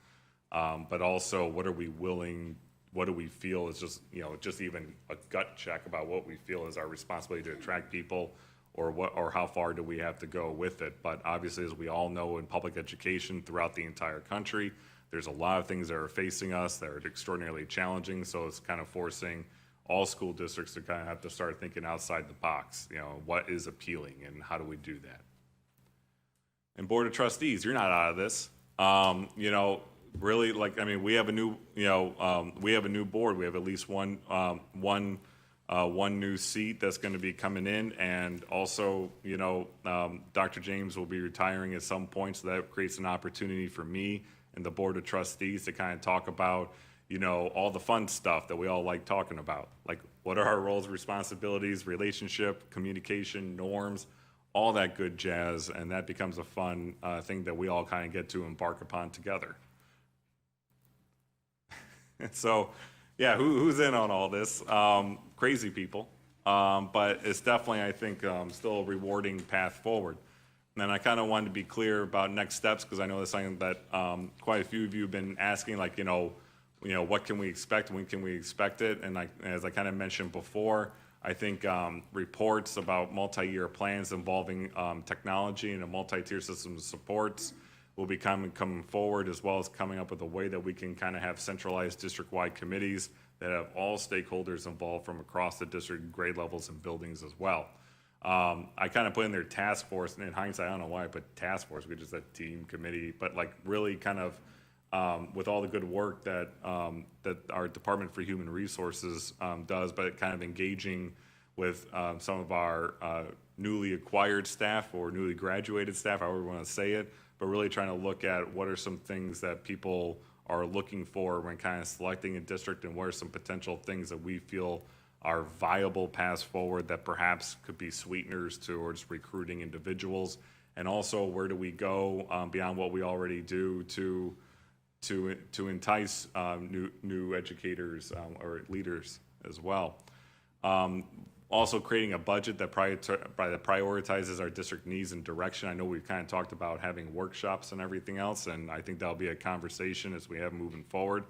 But also, what are we willing, what do we feel is just even a gut check about what we feel is our responsibility to attract people, or how far do we have to go with it. But obviously, as we all know, in public education throughout the entire country, there's a lot of things that are facing us that are extraordinarily challenging. So it's kind of forcing all school districts to kind of have to start thinking outside the box. What is appealing and how do we do that? And Board of Trustees, you're not out of this. Really, we have a new, we have a new board. We have at least one new seat that's going to be coming in, and also, Dr. James will be retiring at some point, so that creates an opportunity for me and the Board of Trustees to kind of talk about all the fun stuff that we all like talking about. Like, what are our roles, responsibilities, relationship, communication, norms, all that good jazz, and that becomes a fun thing that we all kind of get to embark upon together. So, yeah, who's in on all this? Crazy people, but it's definitely, I think, still a rewarding path forward. And I kind of wanted to be clear about next steps, because I know that's something that quite a few of you have been asking, like, what can we expect? When can we expect it? And as I kind of mentioned before, I think reports about multi-year plans involving technology and a multi-tier system of supports will be coming forward, as well as coming up with a way that we can kind of have centralized district-wide committees that have all stakeholders involved from across the district, grade levels, and buildings as well. I kind of put in there task force, and in hindsight, I don't know why I put task force. We just said team, committee, but really kind of with all the good work that our Department for Human Resources does, but kind of engaging with some of our newly acquired staff or newly graduated staff, however we want to say it, but really trying to look at what are some things that people are looking for when kind of selecting a district, and what are some potential things that we feel are viable paths forward that perhaps could be sweeteners towards recruiting individuals, and also where do we go beyond what we already do to entice new educators or leaders as well. Also creating a budget that prioritizes our district needs and direction. I know we've kind of talked about having workshops and everything else, and I think that'll be a conversation as we have moving forward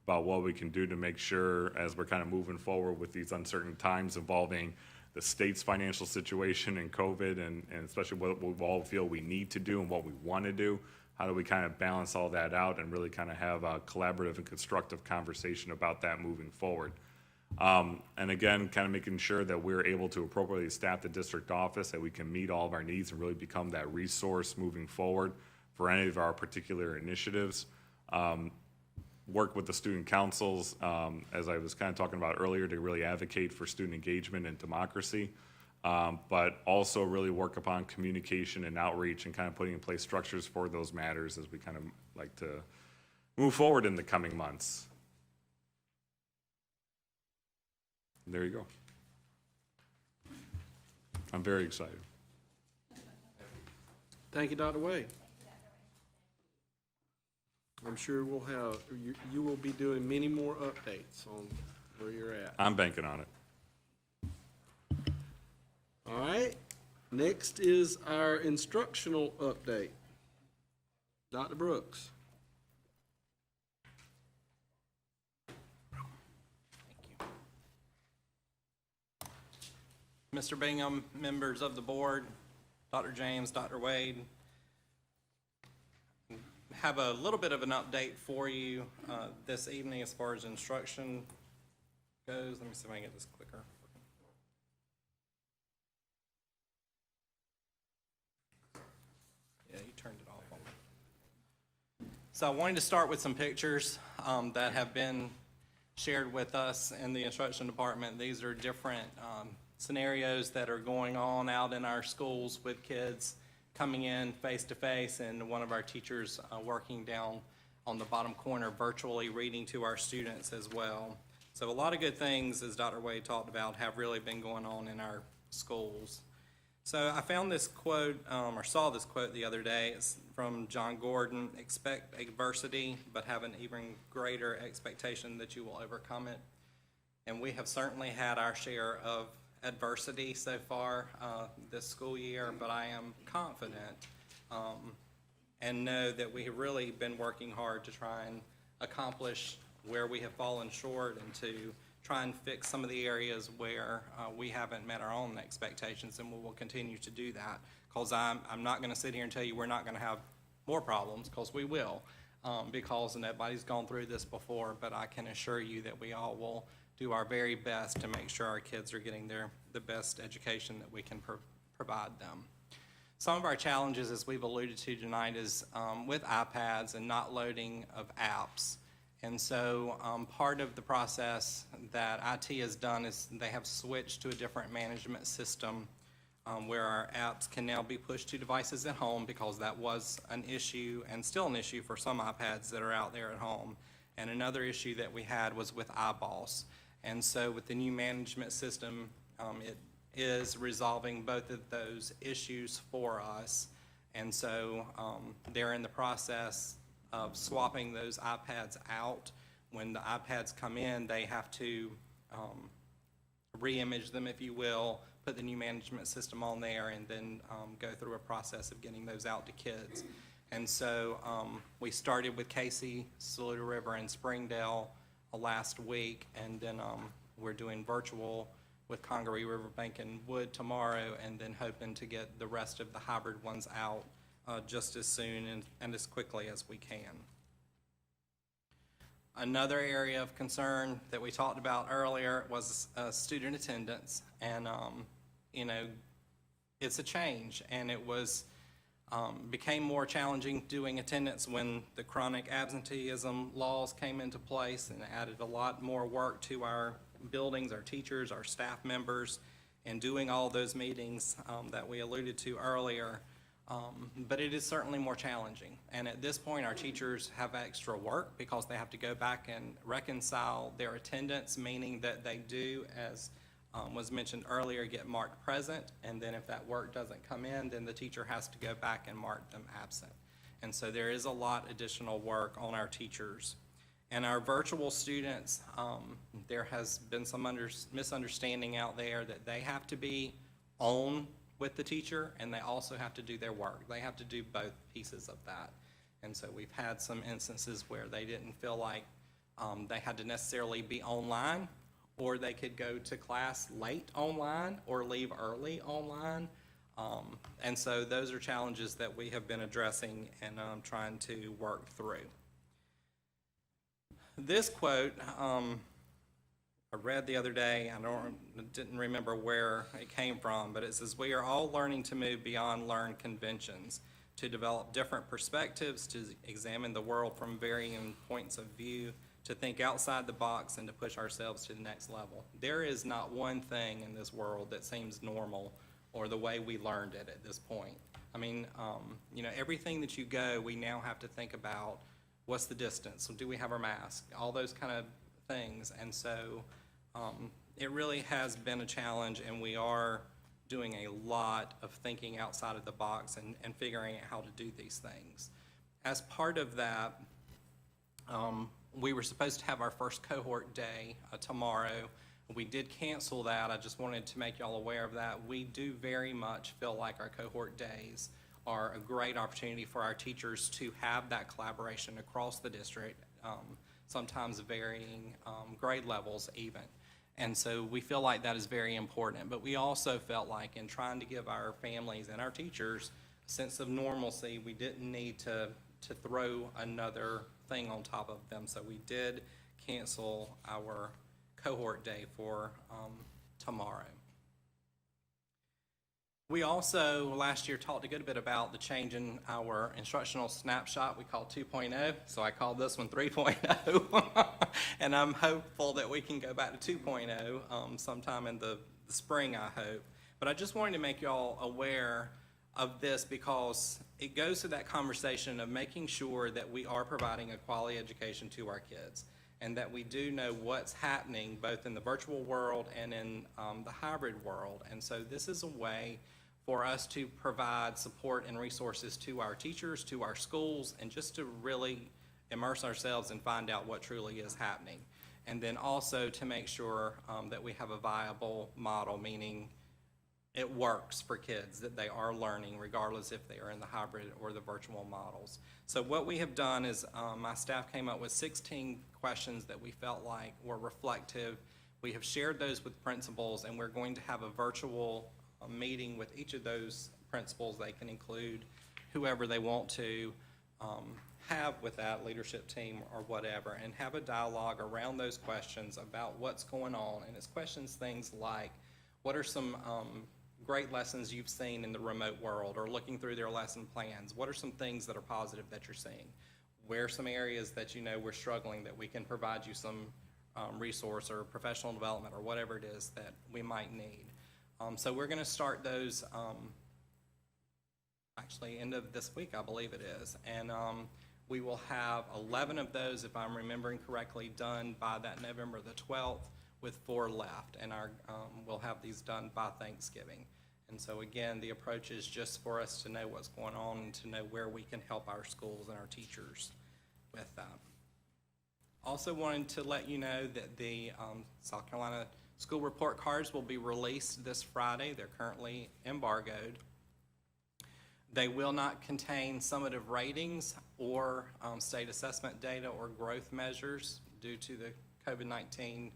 about what we can do to make sure, as we're kind of moving forward with these uncertain times involving the state's financial situation and COVID, and especially what we all feel we need to do and what we want to do, how do we kind of balance all that out and really kind of have a collaborative and constructive conversation about that moving forward. And again, kind of making sure that we're able to appropriately staff the district office, that we can meet all of our needs and really become that resource moving forward for any of our particular initiatives. Work with the student councils, as I was kind of talking about earlier, to really advocate for student engagement and democracy, but also really work upon communication and outreach and kind of putting in place structures for those matters as we kind of like to move forward in the coming months. There you go. I'm very excited. Thank you, Dr. Wade. I'm sure we'll have, you will be doing many more updates on where you're at. I'm banking on it. All right, next is our instructional update. Dr. Brooks. Mr. Bingham, members of the board, Dr. James, Dr. Wade, have a little bit of an update for you this evening as far as instruction goes. Let me see if I can get this clicker. Yeah, you turned it off on me. So I wanted to start with some pictures that have been shared with us in the instruction department. These are different scenarios that are going on out in our schools with kids coming in face to face, and one of our teachers working down on the bottom corner virtually reading to our students as well. So a lot of good things, as Dr. Wade talked about, have really been going on in our schools. So I found this quote, or saw this quote the other day. It's from John Gordon: "Expect adversity, but have an even greater expectation that you will overcome it." And we have certainly had our share of adversity so far this school year, but I am confident and know that we have really been working hard to try and accomplish where we have fallen short and to try and fix some of the areas where we haven't met our own expectations, and we will continue to do that, because I'm not going to sit here and tell you we're not going to have more problems, because we will, because nobody's gone through this before, but I can assure you that we all will do our very best to make sure our kids are getting the best education that we can provide them. Some of our challenges, as we've alluded to tonight, is with iPads and not loading of apps. And so part of the process that IT has done is they have switched to a different management system where our apps can now be pushed to devices at home, because that was an issue and still an issue for some iPads that are out there at home. And another issue that we had was with iBoss. And so with the new management system, it is resolving both of those issues for us. And so they're in the process of swapping those iPads out. When the iPads come in, they have to re-image them, if you will, put the new management system on there, and then go through a process of getting those out to kids. And so we started with Casey, Saluda River, and Springdale last week, and then we're doing virtual with Congaree, Riverbank, and Wood tomorrow, and then hoping to get the rest of the hybrid ones out just as soon and as quickly as we can. Another area of concern that we talked about earlier was student attendance, and you know, it's a change, and it was became more challenging doing attendance when the chronic absenteeism laws came into place, and added a lot more work to our buildings, our teachers, our staff members, and doing all those meetings that we alluded to earlier. But it is certainly more challenging. And at this point, our teachers have extra work because they have to go back and reconcile their attendance, meaning that they do, as was mentioned earlier, get marked present, and then if that work doesn't come in, then the teacher has to go back and mark them absent. And so there is a lot additional work on our teachers. And our virtual students, there has been some misunderstanding out there that they have to be on with the teacher, and they also have to do their work. They have to do both pieces of that. And so we've had some instances where they didn't feel like They had to necessarily be online, or they could go to class late online or leave early online. And so those are challenges that we have been addressing and trying to work through. This quote, I read the other day, didn't remember where it came from, but it says, "We are all learning to move beyond learned conventions, to develop different perspectives, to examine the world from varying points of view, to think outside the box, and to push ourselves to the next level." There is not one thing in this world that seems normal or the way we learned it at this point. I mean, everything that you go, we now have to think about what's the distance, do we have our mask, all those kind of things. And so it really has been a challenge, and we are doing a lot of thinking outside of the box and figuring out how to do these things. As part of that, we were supposed to have our first cohort day tomorrow. We did cancel that. I just wanted to make y'all aware of that. We do very much feel like our cohort days are a great opportunity for our teachers to have that collaboration across the district, sometimes varying grade levels even. And so we feel like that is very important. But we also felt like in trying to give our families and our teachers a sense of normalcy, we didn't need to throw another thing on top of them. So we did cancel our cohort day for tomorrow. We also, last year, talked a good bit about the change in our instructional snapshot we call 2.0, so I called this one 3.0, and I'm hopeful that we can go back to 2.0 sometime in the spring, I hope. But I just wanted to make y'all aware of this because it goes to that conversation of making sure that we are providing a quality education to our kids, and that we do know what's happening both in the virtual world and in the hybrid world. And so this is a way for us to provide support and resources to our teachers, to our schools, and just to really immerse ourselves and find out what truly is happening. And then also to make sure that we have a viable model, meaning it works for kids, that they are learning regardless if they are in the hybrid or the virtual models. So what we have done is my staff came up with 16 questions that we felt like were reflective. We have shared those with principals, and we're going to have a virtual meeting with each of those principals. They can include whoever they want to have with that leadership team or whatever, and have a dialogue around those questions about what's going on. And it's questions things like, what are some great lessons you've seen in the remote world, or looking through their lesson plans? What are some things that are positive that you're seeing? Where are some areas that you know we're struggling that we can provide you some resource or professional development or whatever it is that we might need? So we're going to start those actually end of this week, I believe it is. And we will have 11 of those, if I'm remembering correctly, done by that November the 12th, with 4 left. And we'll have these done by Thanksgiving. And so again, the approach is just for us to know what's going on and to know where we can help our schools and our teachers with that. Also wanted to let you know that the South Carolina school report cards will be released this Friday. They're currently embargoed. They will not contain summative ratings or state assessment data or growth measures due to the COVID-19.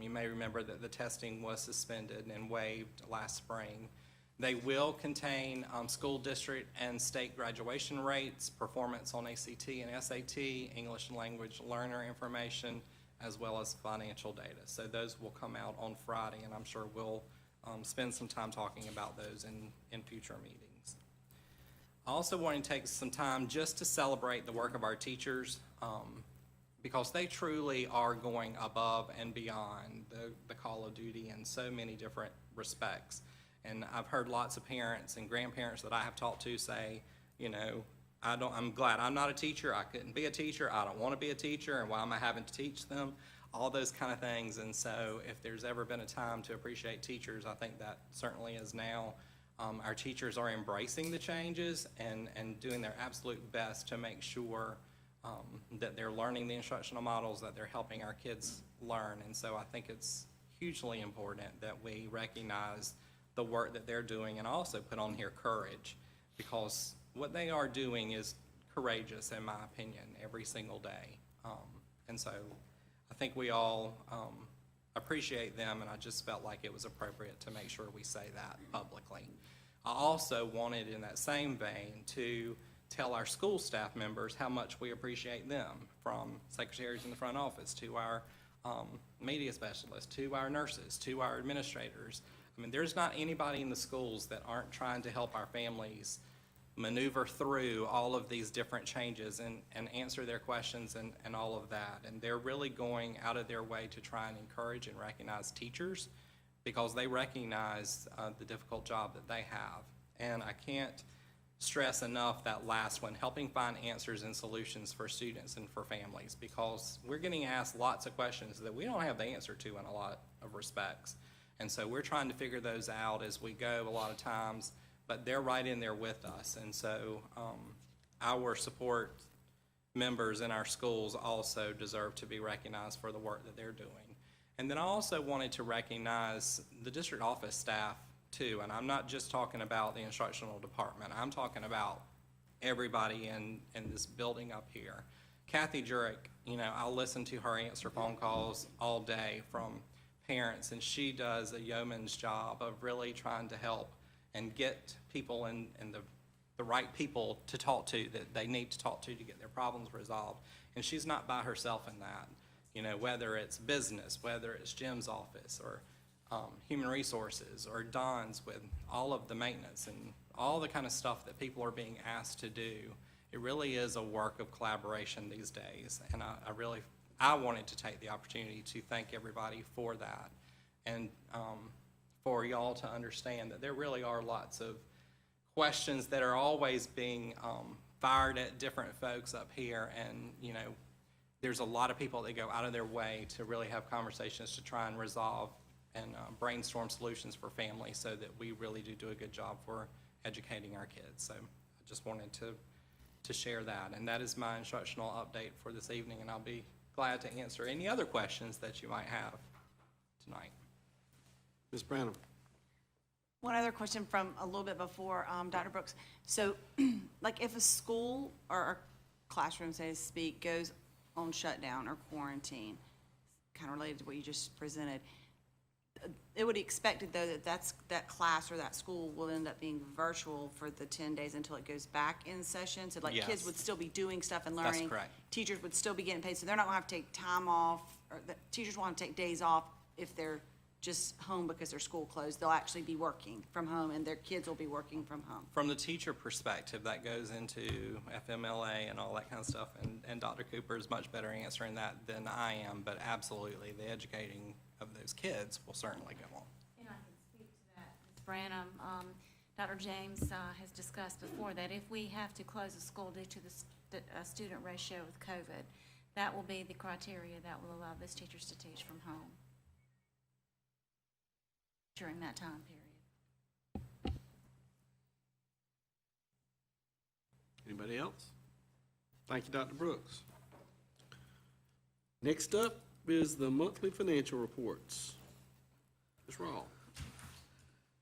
You may remember that the testing was suspended and waived last spring. They will contain school district and state graduation rates, performance on ACT and SAT, English language learner information, as well as financial data. So those will come out on Friday, and I'm sure we'll spend some time talking about those in future meetings. I also want to take some time just to celebrate the work of our teachers, because they truly are going above and beyond the call of duty in so many different respects. And I've heard lots of parents and grandparents that I have talked to say, you know, I'm glad I'm not a teacher. I couldn't be a teacher. I don't want to be a teacher. And why am I having to teach them? All those kind of things. And so if there's ever been a time to appreciate teachers, I think that certainly is now. Our teachers are embracing the changes and doing their absolute best to make sure that they're learning the instructional models, that they're helping our kids learn. And so I think it's hugely important that we recognize the work that they're doing, and also put on here courage, because what they are doing is courageous, in my opinion, every single day. And so I think we all appreciate them, and I just felt like it was appropriate to make sure we say that publicly. I also wanted, in that same vein, to tell our school staff members how much we appreciate them, from secretaries in the front office to our media specialists, to our nurses, to our administrators. I mean, there's not anybody in the schools that aren't trying to help our families maneuver through all of these different changes and answer their questions and all of that. And they're really going out of their way to try and encourage and recognize teachers, because they recognize the difficult job that they have. And I can't stress enough that last one, helping find answers and solutions for students and for families, because we're getting asked lots of questions that we don't have the answer to in a lot of respects. And so we're trying to figure those out as we go a lot of times, but they're right in there with us. And so our support members in our schools also deserve to be recognized for the work that they're doing. And then I also wanted to recognize the district office staff too, and I'm not just talking about the instructional department. I'm talking about everybody in this building up here. Kathy Jurek, you know, I'll listen to her answer phone calls all day from parents, and she does a yeoman's job of really trying to help and get people and the right people to talk to that they need to talk to get their problems resolved. And she's not by herself in that. You know, whether it's business, whether it's Jim's office, or human resources, or Don's with all of the maintenance and all the kind of stuff that people are being asked to do. It really is a work of collaboration these days. And I wanted to take the opportunity to thank everybody for that. And for y'all to understand that there really are lots of questions that are always being fired at different folks up here. And, you know, there's a lot of people that go out of their way to really have conversations to try and resolve and brainstorm solutions for families, so that we really do a good job for educating our kids. So I just wanted to share that. And that is my instructional update for this evening, and I'll be glad to answer any other questions that you might have tonight. Ms. Branham? One other question from a little bit before, Dr. Brooks. So, like, if a school or a classroom, so to speak, goes on shutdown or quarantine, kind of related to what you just presented, it would be expected, though, that class or that school will end up being virtual for the 10 days until it goes back in session? So, like, Yes. Kids would still be doing stuff and learning? That's correct. Teachers would still be getting paid, so they're not gonna have to take time off, or the teachers won't have to take days off if they're just home because their school closed. They'll actually be working from home, and their kids will be working from home. From the teacher perspective, that goes into FMLA and all that kind of stuff, and Dr. Cooper is much better answering that than I am, but absolutely, the educating of those kids will certainly go on. And I can speak to that, Ms. Branham. Dr. James has discussed before that if we have to close a school due to the student ratio with COVID, that will be the criteria that will allow those teachers to teach from home during that time period. Anybody else? Thank you, Dr. Brooks. Next up is the monthly financial reports. Ms. Rawl?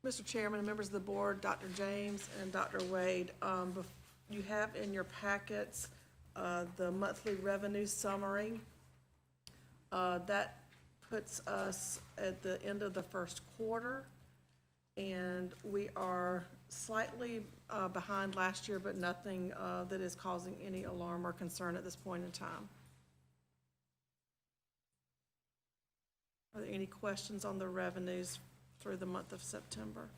Mr. Chairman, members of the board, Dr. James and Dr. Wade, you have in your packets the monthly revenue summary. That puts us at the end of the first quarter, and we are slightly behind last year, but nothing that is causing any alarm or concern at this point in time. Are there any questions on the revenues through the month of September?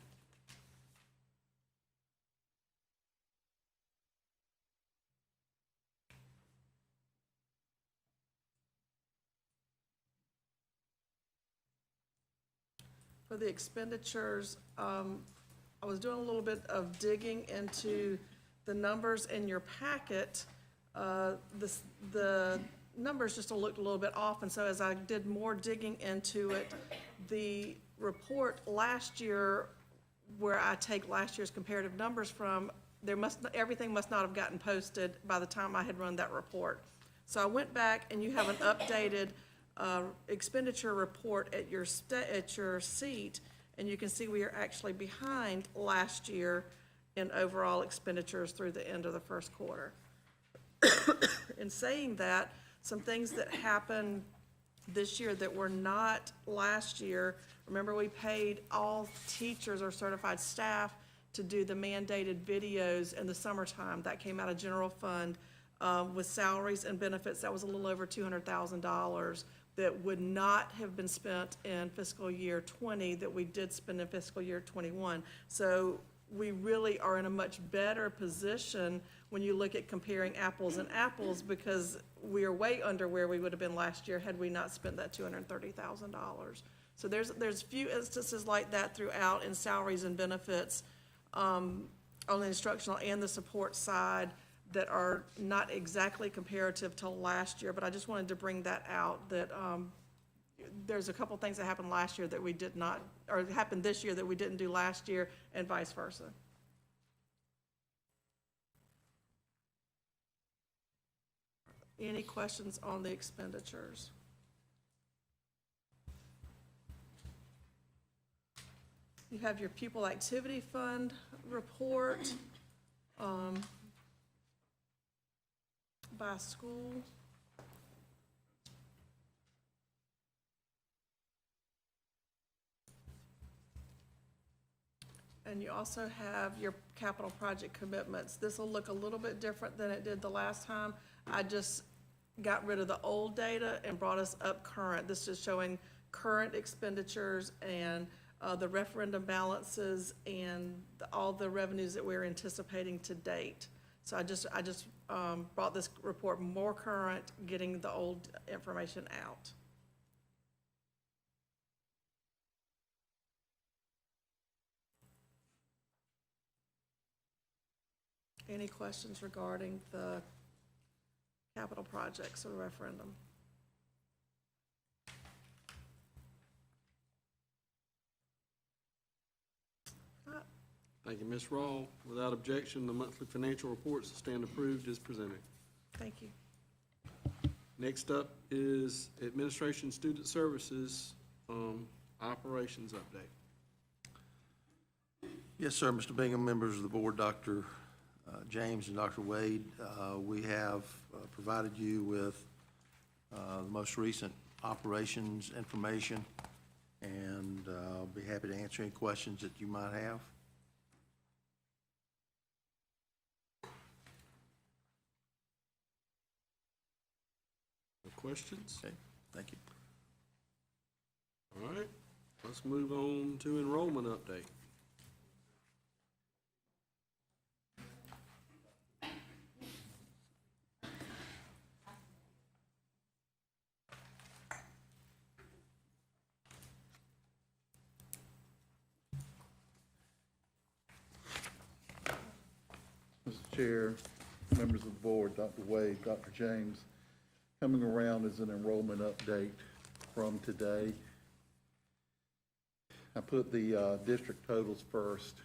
For the expenditures, I was doing a little bit of digging into the numbers in your packet. The numbers just looked a little bit off, and so as I did more digging into it, the report last year, where I take last year's comparative numbers from, everything must not have gotten posted by the time I had run that report. So I went back, and you have an updated expenditure report at your seat, and you can see we are actually behind last year in overall expenditures through the end of the first quarter. In saying that, some things that happened this year that were not last year. Remember, we paid all teachers or certified staff to do the mandated videos in the summertime. That came out of general fund, with salaries and benefits. That was a little over $200,000 that would not have been spent in fiscal year '20 that we did spend in fiscal year '21. So we really are in a much better position when you look at comparing apples and apples, because we are way under where we would have been last year had we not spent that $230,000. So there's few instances like that throughout in salaries and benefits, on the instructional and the support side, that are not exactly comparative to last year. But I just wanted to bring that out, that there's a couple things that happened last year that we did not, or happened this year that we didn't do last year, and vice versa. Any questions on the expenditures? You have your pupil activity fund report by school. And you also have your capital project commitments. This will look a little bit different than it did the last time. I just got rid of the old data and brought us up current. This is showing current expenditures and the referendum balances and all the revenues that we're anticipating to date. So I just brought this report more current, getting the old information out. Any questions regarding the capital projects or referendum? Thank you, Ms. Rawl. Without objection, the monthly financial reports stand approved as presented. Thank you. Next up is Administration Student Services Operations Update. Yes, sir, Mr. Bingham, members of the board, Dr. James and Dr. Wade, we have provided you with the most recent operations information, and I'll be happy to answer any questions that you might have. No questions? Okay, thank you. All right, let's move on to enrollment update. Mr. Chair, members of the board, Dr. Wade, Dr. James, coming around is an enrollment update from today. I put the district totals first.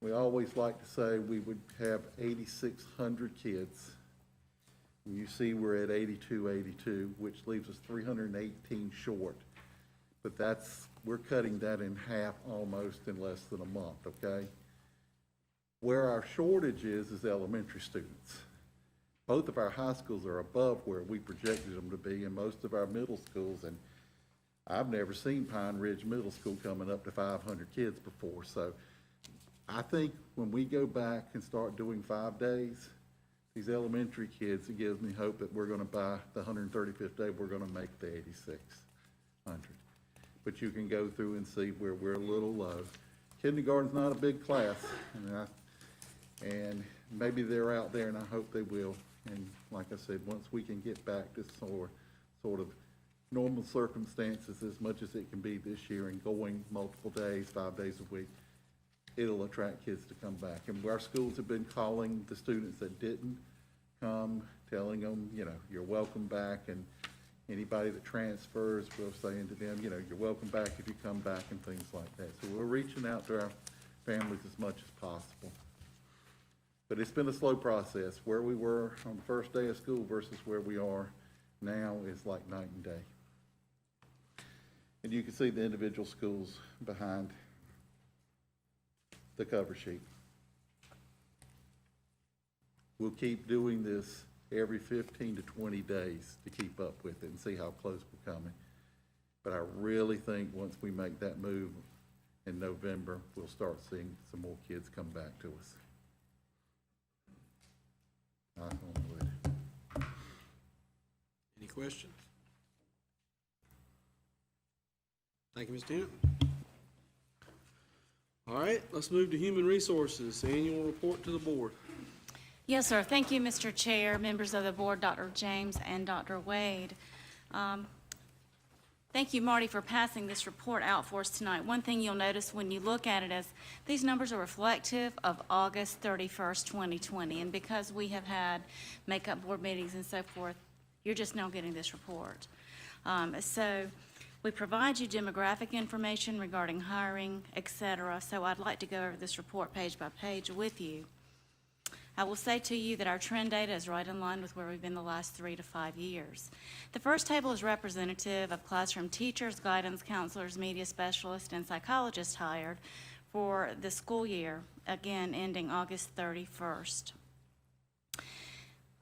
We always like to say we would have 8,600 kids. And you see we're at 82, which leaves us 318 short. But we're cutting that in half almost in less than a month, okay? Where our shortage is elementary students. Both of our high schools are above where we projected them to be, and most of our middle schools, and I've never seen Pine Ridge Middle School coming up to 500 kids before. So I think when we go back and start doing 5 days, these elementary kids, it gives me hope that we're going to, by the 135th day, we're going to make the 8,600. But you can go through and see where we're a little low. Kindergarten's not a big class, and maybe they're out there, and I hope they will. And like I said, once we can get back to sort of normal circumstances as much as it can be this year, and going multiple days, 5 days a week, it'll attract kids to come back. And our schools have been calling the students that didn't come, telling them, you're welcome back, and anybody that transfers, we're saying to them, you're welcome back if you come back, and things like that. So we're reaching out to our families as much as possible. But it's been a slow process. Where we were on the first day of school versus where we are now is like night and day. And you can see the individual schools behind the cover sheet. We'll keep doing this every 15 to 20 days to keep up with it and see how close we're coming. But I really think once we make that move in November, we'll start seeing some more kids come back to us. Knock on wood. Any questions? Thank you, Mr. Hinton. All right, let's move to Human Resources, annual report to the board. Yes, sir. Thank you, Mr. Chair, members of the board, Dr. James and Dr. Wade. Thank you, Marty, for passing this report out for us tonight. One thing you'll notice when you look at it is these numbers are reflective of August 31st, 2020. And because we have had make-up board meetings and so forth, you're just now getting this report. So we provide you demographic information regarding hiring, et cetera. So I'd like to go over this report page by page with you. I will say to you that our trend data is right in line with where we've been the last 3 to 5 years. The first table is representative of classroom teachers, guidance counselors, media specialists, and psychologists hired for the school year, again ending August 31st.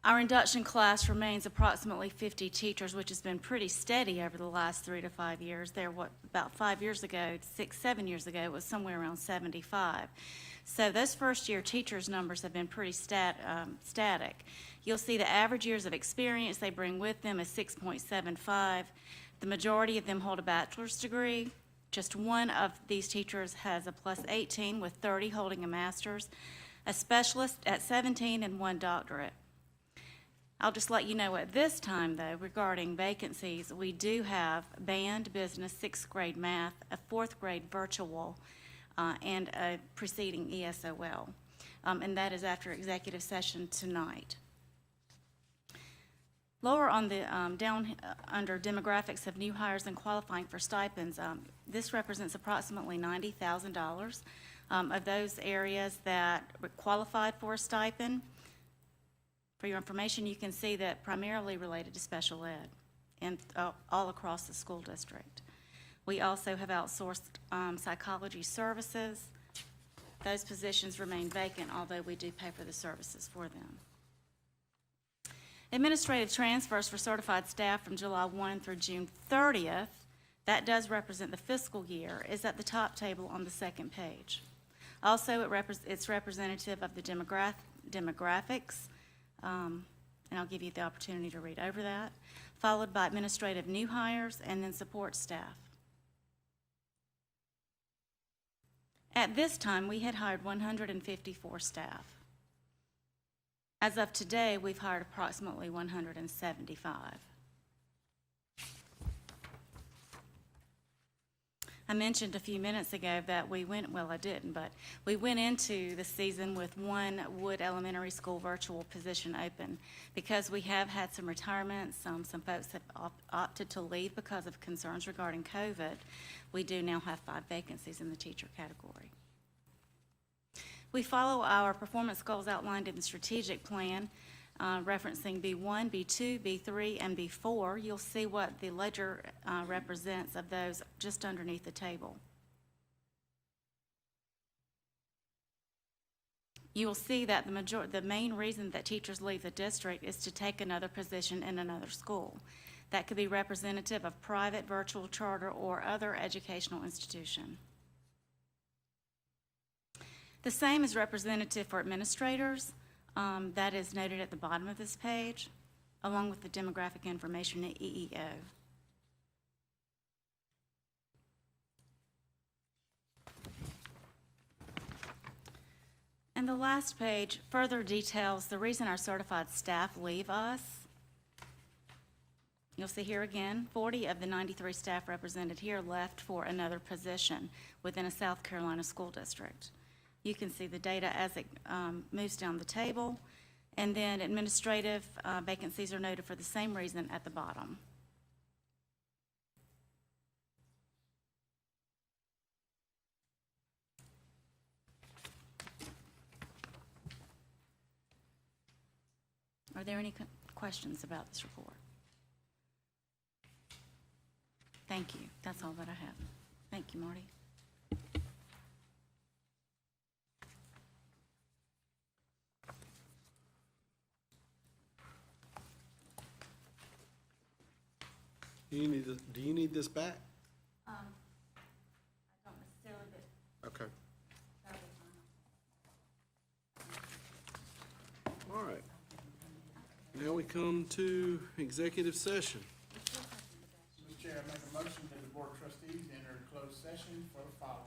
Our induction class remains approximately 50 teachers, which has been pretty steady over the last 3 to 5 years. About 5 years ago, 6, 7 years ago, it was somewhere around 75. So those first-year teachers' numbers have been pretty static. You'll see the average years of experience they bring with them is 6.75. The majority of them hold a bachelor's degree. Just one of these teachers has a plus 18, with 30 holding a master's, a specialist at 17, and 1 doctorate. I'll just let you know at this time, though, regarding vacancies, we do have band, business, 6th grade math, a 4th grade virtual, and a preceding ESOL. And that is after executive session tonight. Lower on the down under demographics of new hires and qualifying for stipends, this represents approximately $90,000 of those areas that qualified for a stipend. For your information, you can see that primarily related to special ed and all across the school district. We also have outsourced psychology services. Those positions remain vacant, although we do pay for the services for them. Administrative transfers for certified staff from July 1 through June 30th, that does represent the fiscal year, is at the top table on the second page. Also, it's representative of the demographics, and I'll give you the opportunity to read over that, followed by administrative new hires and then support staff. At this time, we had hired 154 staff. As of today, we've hired approximately 175. I mentioned a few minutes ago that we went, well, I didn't, but we went into the season with 1 Wood Elementary School virtual position open. Because we have had some retirements, some folks have opted to leave because of concerns regarding COVID, we do now have 5 vacancies in the teacher category. We follow our performance goals outlined in the strategic plan, referencing B1, B2, B3, and B4. You'll see what the ledger represents of those just underneath the table. You will see that the main reason that teachers leave the district is to take another position in another school. That could be representative of private, virtual, charter, or other educational institution. The same is representative for administrators. That is noted at the bottom of this page, along with the demographic information at EEO. And the last page further details the reason our certified staff leave us. You'll see here again, 40 of the 93 staff represented here left for another position within a South Carolina school district. You can see the data as it moves down the table, and then administrative vacancies are noted for the same reason at the bottom. Are there any questions about this report? Thank you. That's all that I have. Thank you, Marty. Do you need this back? I don't necessarily, but Okay. that'll be fine. All right. Now we come to executive session. Mr. Chair, I make a motion that the Board of Trustees enter closed session for the following.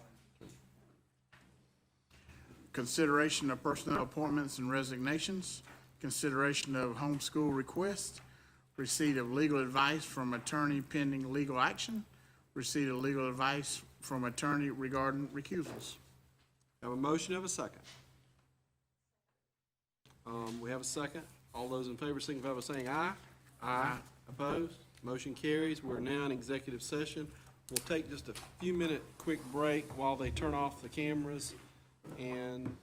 Consideration of personnel appointments and resignations, consideration of homeschool requests, receipt of legal advice from attorney pending legal action, receipt of legal advice from attorney regarding recusals. Have a motion, have a second. We have a second. All those in favor signify by saying aye. Aye. Opposed? Motion carries. We're now in executive session. We'll take just a few minute quick break while they turn off the cameras and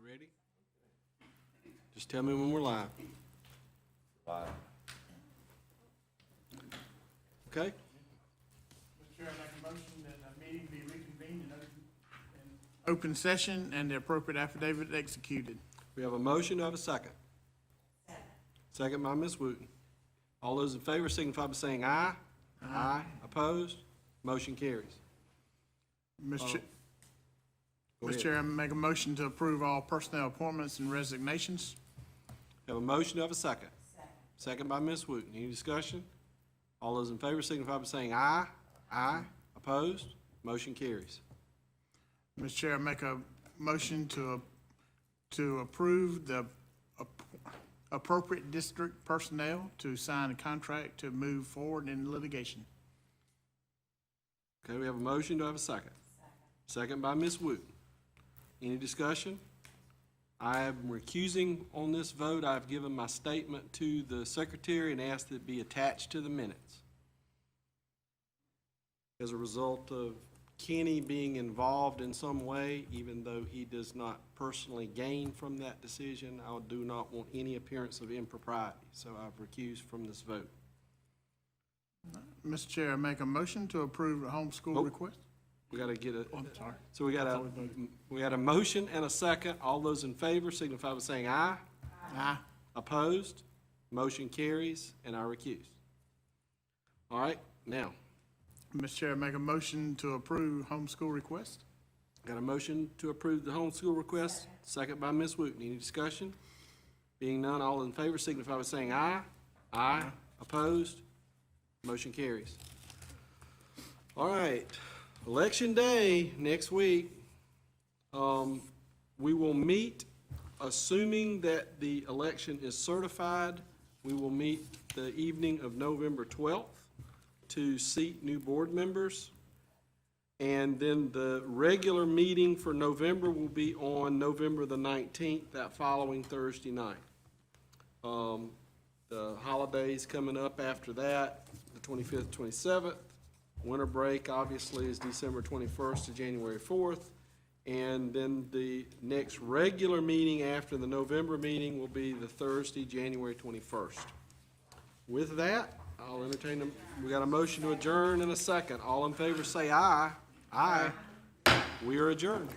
Ready? Just tell me when we're live. Live. Okay? Mr. Chair, I make a motion that the meeting be reconvened in open session and the appropriate affidavit executed. We have a motion, do I have a second? Second by Ms. Wooten. All those in favor signify by saying aye. Aye. Opposed? Motion carries. Mr. Go ahead. Chair, I make a motion to approve all personnel appointments and resignations. Have a motion, do I have a second? Second by Ms. Wooten. Any discussion? All those in favor signify by saying aye. Aye. Opposed? Motion carries. Mr. Chair, I make a motion to approve the appropriate district personnel to sign a contract to move forward in litigation. Okay, we have a motion, do I have a second? Second by Ms. Wooten. Any discussion? I am recusing on this vote. I've given my statement to the secretary and asked that it be attached to the minutes. As a result of Kenny being involved in some way, even though he does not personally gain from that decision, I do not want any appearance of impropriety, so I've recused from this vote. Mr. Chair, I make a motion to approve the homeschool request. We gotta get a, I'm sorry. so we got a motion and a second. All those in favor signify by saying aye. Aye. Opposed? Motion carries, and I recuse. All right, now, Mr. Chair, I make a motion to approve homeschool request. got a motion to approve the homeschool request, second by Ms. Wooten. Any discussion? Being none, all in favor signify by saying aye. Aye. Opposed? Motion carries. All right, Election Day next week. We will meet, assuming that the election is certified, we will meet the evening of November 12th to seat new board members. And then the regular meeting for November will be on November the 19th, that following Thursday night. The holidays coming up after that, the 25th, 27th. Winter break, obviously, is December 21st to January 4th. And then the next regular meeting after the November meeting will be the Thursday, January 21st. With that, I'll entertain them. We got a motion to adjourn in a second. All in favor say aye. Aye. We are adjourned.